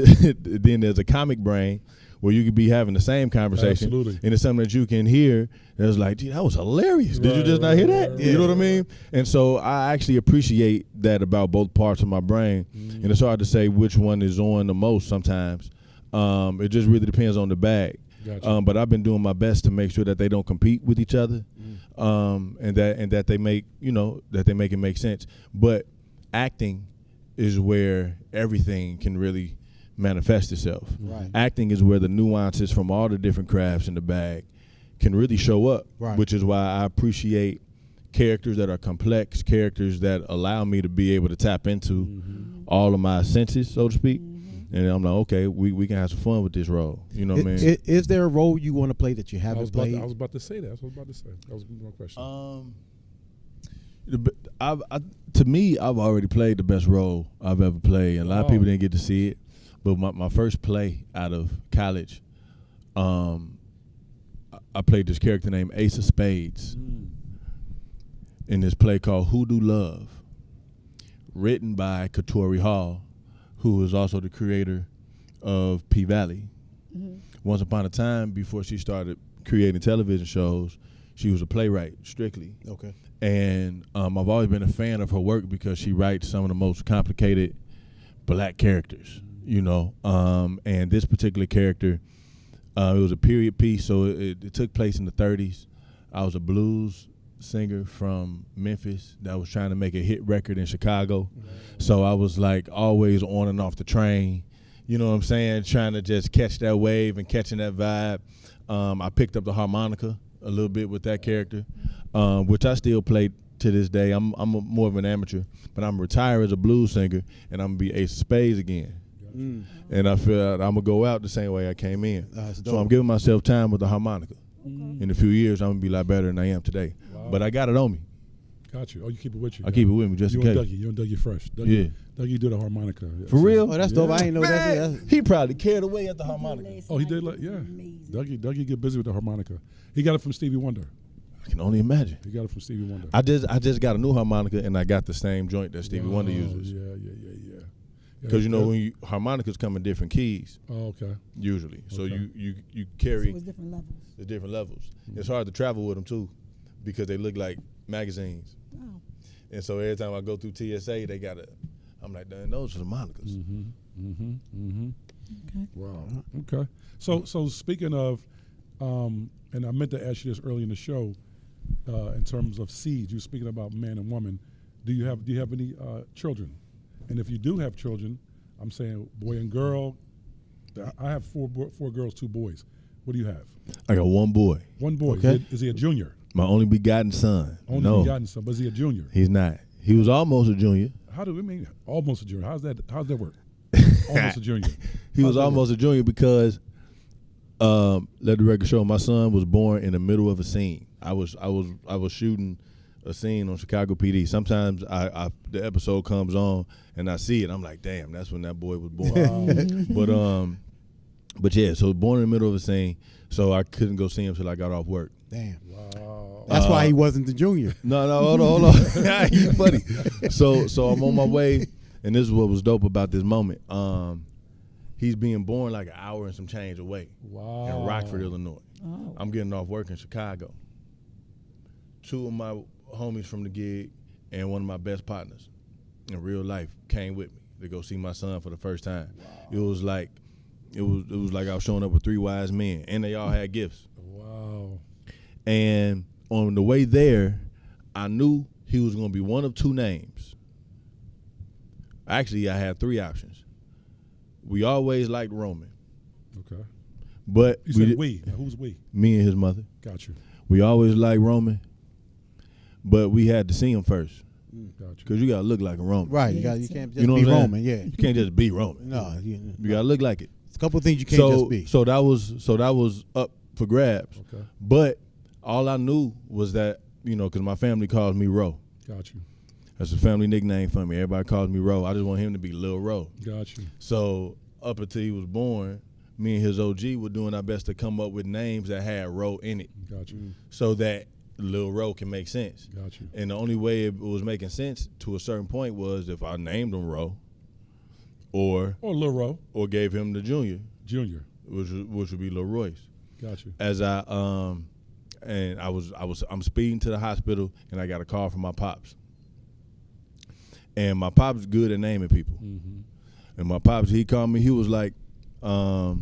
then there's a comic brain where you could be having the same conversation. Absolutely. And it's something that you can hear that's like, gee, that was hilarious. Did you just not hear that? Right, you know what I mean? And so I actually appreciate that about both parts of my brain. Mm-hmm. And it's hard to say which one is on the most sometimes. It just really depends on the bag. Gotcha. But I've been doing my best to make sure that they don't compete with each other, and that they make it make sense. But acting is where everything can really manifest itself. Right. Acting is where the nuances from all the different crafts in the bag can really show up. Right. Which is why I appreciate characters that are complex, characters that allow me to be able to tap into all of my senses, so to speak. And I'm like, okay, we can have some fun with this role. You know what I mean? Is there a role you want to play that you haven't played? I was about to say that. That was my question. To me, I've already played the best role I've ever played, and a lot of people didn't get to see it. But my first play out of college, I played this character named Ace of Spades in this play called Hoodoo Love, written by Katori Hall, who is also the creator of P-Valley. Once upon a time, before she started creating television shows, she was a playwright, strictly. Okay. And I've always been a fan of her work because she writes some of the most complicated black characters, and this particular character, it was a period piece, so it took place in the 30s. I was a blues singer from Memphis that was trying to make a hit record in Chicago. So I was like always on and off the train, you know what I'm saying, trying to just catch that wave and catching that vibe. I picked up the harmonica a little bit with that character, which I still play to this day. I'm more of an amateur, but I'm retired as a blues singer, and I'm going to be Ace of Spades again. And I feel I'm going to go out the same way I came in. So I'm giving myself time with the harmonica. In a few years, I'm going to be a lot better than I am today. Wow. But I got it on me. Got you. Oh, you keep it with you. I keep it with me just in case. You and Dougie fresh. Dougie do the harmonica. For real? Oh, that's dope. I ain't know that. He probably carried away at the harmonica. Oh, he did? Dougie get busy with the harmonica. He got it from Stevie Wonder. I can only imagine. He got it from Stevie Wonder. I just got a new harmonica, and I got the same joint that Stevie Wonder uses. Yeah. Because when harmonicas come in different keys. Oh, okay. Usually, so Okay. you carry. So it's different levels. There's different levels. It's hard to travel with them too, because they look like magazines. Oh. And so every time I go through TSA, they got a I'm like, "Damn, those are the monikers." Okay. Wow. Okay. So speaking of, and I meant to ask you this early in the show, in terms of seeds. You were speaking about man and woman. Do you have any children? And if you do have children, I'm saying boy and girl. I have four girls, 2 boys. What do you have? I got one boy. One boy. Okay. Is he a junior? My only begotten son. Only begotten son, but is he a junior? He's not. He was almost a junior. How do we mean almost a junior? How's that work? Almost a junior. He was almost a junior because, let the record show, my son was born in the middle of a scene. I was shooting a scene on Chicago PD. Sometimes the episode comes on and I see it. I'm like, damn, that's when that boy was born. But yeah, so born in the middle of a scene, so I couldn't go see him till I got off work. Damn. Wow. That's why he wasn't the junior. No, hold on. You funny. So I'm on my way, and this is what was dope about this moment. He's being born like an hour and some change away in Rockford, Illinois. Oh. I'm getting off work in Chicago. 2 of my homies from the gig and one of my best partners in real life came with me to go see my son for the first time. Wow. It was like I was showing up with 3 wise men, and they all had gifts. Wow. And on the way there, I knew he was going to be one of 2 names. Actually, I had 3 options. We always liked Roman. Okay. But You said we. Now, who's we? Me and his mother. Got you. We always liked Roman, but we had to see him first. Got you. Because you got to look like a Roman. Right. You Yeah, can't just You know be what I'm saying? Roman. Yeah. You can't just be Roman. No. You got to look like it. It's a couple of things you can't just be. So that was up for grabs. Okay. But all I knew was that, because my family calls me Ro. Got you. That's a family nickname for me. Everybody calls me Ro. I just want him to be Lil Ro. Got you. So up until he was born, me and his OG were doing our best to come up with names that had Ro in it, Got you. so that Lil Ro can make sense. Got you. And the only way it was making sense to a certain point was if I named him Ro, or Lil Ro. or gave him the junior, which would be LaRoyce. Got you. As I'm speeding to the hospital and I got a call from my pops. And my pops is good at naming people. Mm-hmm. And my pops, he called me. He was like, Ro,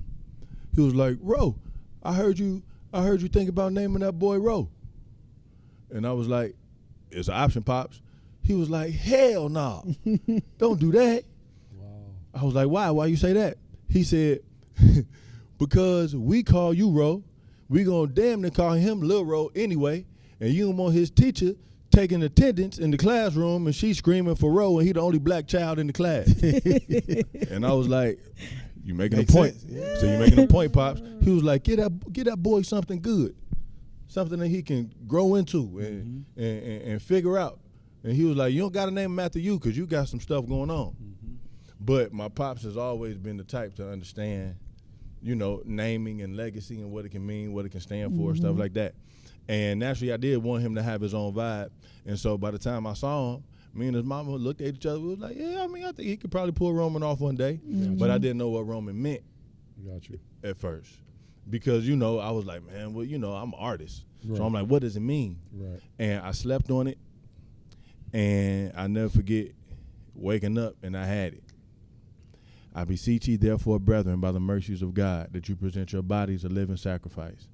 I heard you think about naming that boy Ro. And I was like, it's an option, Pops. He was like, hell no, don't do that. Wow. I was like, why? Why you say that? He said, because we call you Ro, we gonna damn near call him Lil Ro anyway, and you don't want his teacher taking attendance in the classroom and she screaming for Ro and he the only black child in the class. And I was like, you making Makes a point. sense, yeah. So you making a point, Pops. He was like, get that boy something good. Something that he can grow into and figure out. And he was like, you don't got to name him after you because you got some stuff going on. Mm-hmm. But my pops has always been the type to understand, naming and legacy and what it can mean, what it can stand for, stuff like that. And naturally, I did want him to have his own vibe. And so by the time I saw him, me and his mama looked at each other. We was like, yeah, I think he could probably pull Roman off one day. But I didn't know what Roman meant Got you. at first. Because, I was like, man, well, I'm an artist. Right. So I'm like, what does it mean? Right. And I slept on it. And I never forget waking up and I had it. I beseech ye, therefore, brethren, by the mercies of God, that you present your bodies a living sacrifice,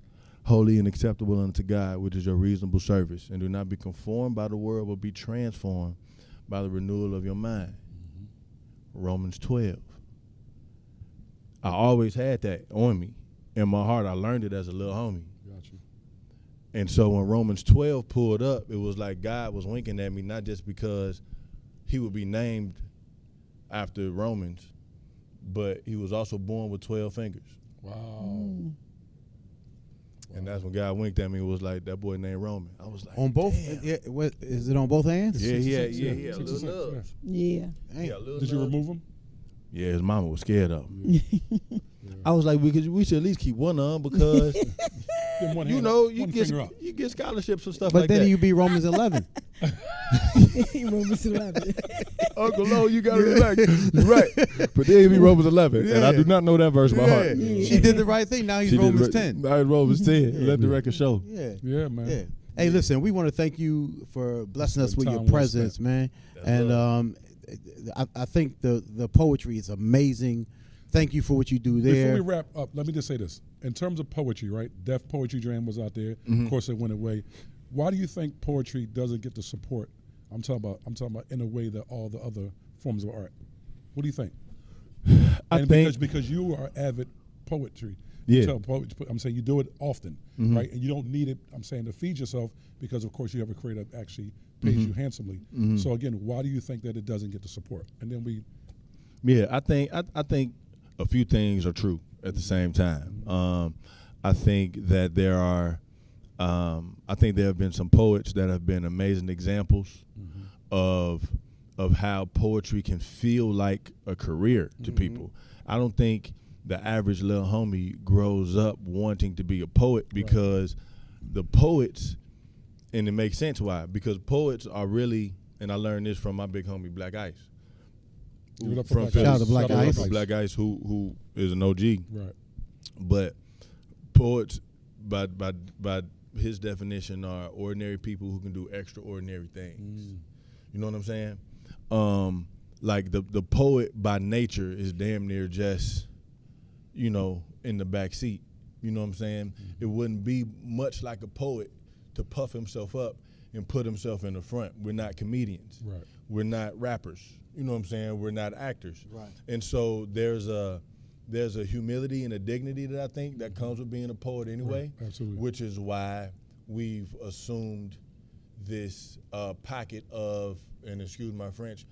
holy and acceptable unto God, which is your reasonable service. And do not be conformed by the world, but be transformed by the renewal of your mind. Romans 12. I always had that on me. In my heart, I learned it as a little homie. Got you. And so when Romans 12 pulled up, it was like God was winking at me, not just because he would be named after Romans, but he was also born with 12 fingers. Wow. And that's when God winked at me and was like, that boy named Roman. I was like, On both? damn. Yeah, is it on both hands? Yeah, he had 6 little 6, nubs. Yeah. He had little Did you nubs. remove him? Yeah, his mama was scared of him. I was like, we should at least keep one on because, Give one you hand know, up, you one get finger up. you get scholarships and stuff But like then that. you be Romans 11. Romans 11. Uncle O, you got to relax. You're right. But then he be Romans 11, and I do not know that verse by heart. Yeah. She did the right thing. Now he's She did Romans right- 10. Now he's Romans 10. Let the record show. Yeah. Yeah, man. Yeah. Hey, listen, we want to thank you for blessing us with Time your well presence, spent. man. That's And love. I think the poetry is amazing. Thank you for what you do there. Before we wrap up, let me just say this. In terms of poetry, right? Def Poetry Jam was out there. Of course, it went away. Why do you think poetry doesn't get the support? I'm talking about in a way that all the other forms of art. What do you think? I think because you are avid poetry. Yeah. I'm saying you do it often, right? And you don't need it, I'm saying, to feed yourself because, of course, you have a creator that actually pays you handsomely. So, again, why do you think that it doesn't get the support? And then we... Yeah, I think a few things are true at the same time. I think that there have been some poets that have been amazing examples of how poetry can feel like a career to people. I don't think the average little homie grows up wanting to be a poet because the poets, and it makes sense why, because poets are really, and I learned this from my big homie Black Ice. From Philly. Shout out to Black Ice. Black Ice, who is an OG. Right. But poets, by his definition, are ordinary people who can do extraordinary things. You know what I'm saying? Like the poet by nature is damn near just, in the back seat. You know what I'm saying? It wouldn't be much like a poet to puff himself up and put himself in the front. We're not comedians. Right. We're not rappers. You know what I'm saying? We're not actors. Right. And so there's a humility and a dignity that I think that comes with being a poet anyway. Right. Absolutely. Which is why we've assumed this pocket of, and excuse my French,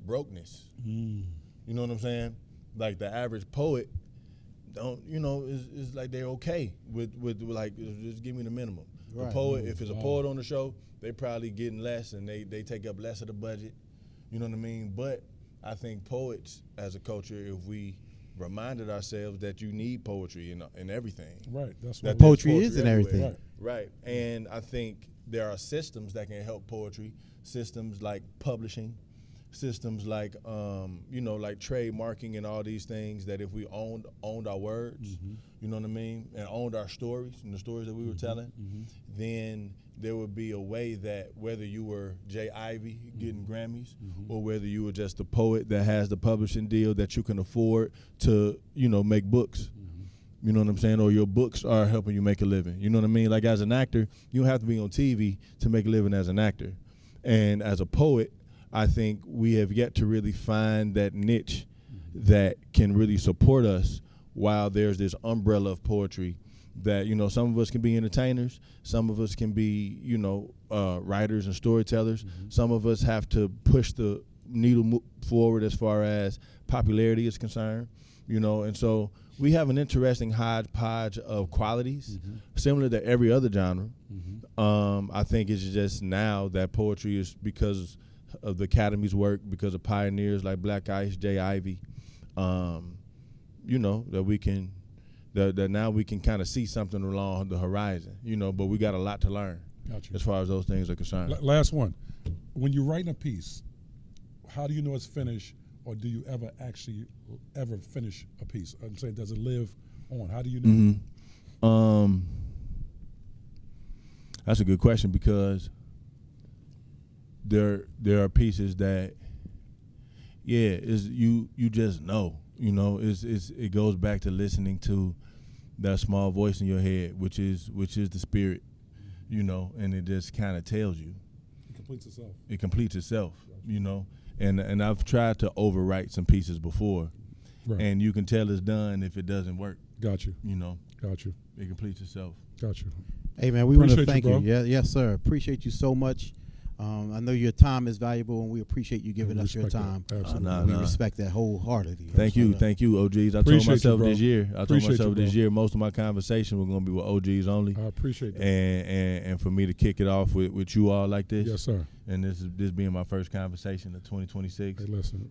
brokenness. You know what I'm saying? Like the average poet is like they're okay with like, just give me the minimum. Right. The poet, if it's a poet on the show, they probably getting less and they take up less of the budget. You know what I mean? But I think poets as a culture, if we reminded ourselves that you need poetry in everything. Right. That's what poetry is in everything. Right. And I think there are systems that can help poetry, systems like publishing, systems like like trademarking and all these things, that if we owned our words, you know what I mean, and owned our stories and the stories that we were telling, then there would be a way that whether you were Jay Ivy getting Grammys or whether you were just a poet that has the publishing deal that you can afford to, make books. You know what I'm saying? Or your books are helping you make a living. You know what I mean? Like as an actor, you don't have to be on TV to make a living as an actor. And as a poet, I think we have yet to really find that niche that can really support us while there's this umbrella of poetry that, some of us can be entertainers, some of us can be, writers and storytellers. Some of us have to push the needle forward as far as popularity is concerned, and so we have an interesting hodgepodge of qualities, similar to every other genre. I think it's just now that poetry is, because of the Academy's work, because of pioneers like Black Ice, Jay Ivy, that we can, that now we can kind of see something along the horizon, but we got a lot to learn as far as those things are concerned. Last one. When you're writing a piece, how do you know it's finished, or do you ever finish a piece? I'm saying, does it live on? How do you know? That's a good question, because there are pieces that, is you just know, it goes back to listening to that small voice in your head, which is the spirit, and it just kind of tells you. It completes itself. It completes itself, and I've tried to overwrite some pieces before, and you can tell it's done if it doesn't work. Got you. Got you. It completes itself. Got you. Hey man, we want to Appreciate thank you, you. bro. Yeah, yes sir. Appreciate you so much. I know your time is valuable, and we appreciate you giving us your time. Absolutely. We respect that wholeheartedly. Thank you, OGs. I told myself this year, this year, most of my conversation was going to be with OGs only. I appreciate that. And for me to kick it off with you all like this. Yes, sir. And this being my first conversation of 2026. Hey, listen,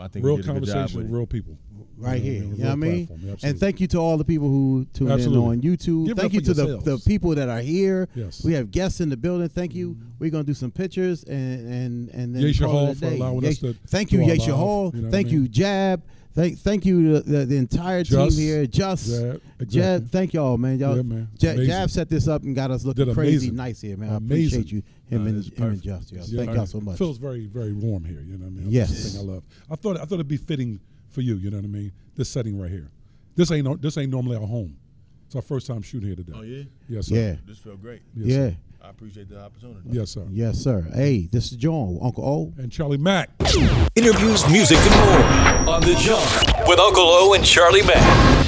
I think real we did a good job conversation with with real people. Right here. You know what I mean? Platform. And thank you to all the people who tune in on YouTube. Give it Thank up you for to the yourselves. people that are here. Yes. We have guests in the building. Thank you. We're gonna do some pictures and then Yesha call Hall it a for day. allowing us to Thank you, do our Yesha live, Hall. you know what Thank I mean? you, Jab. Thank you the entire team here. Jeb, thank y'all, man. Y'all, Yeah, man. Jab set this up and got us looking crazy nice here, man. I appreciate you, him and Just. Thank y'all so much. It feels very, very warm here. You know what I mean? Yes. That's the thing I love. I thought it'd be fitting for you. You know what I mean? This setting right here. This ain't normally our home. It's our first time shooting here today. Oh yeah. Yes, sir. Yeah. This felt great. Yes, Yeah. Sir. I appreciate the opportunity. Yes, sir. Yes, sir. Hey, this is Jawn, Uncle O. And Charlie Mack. Interviews, music, and more on The Jawn with Uncle O and Charlie Mack.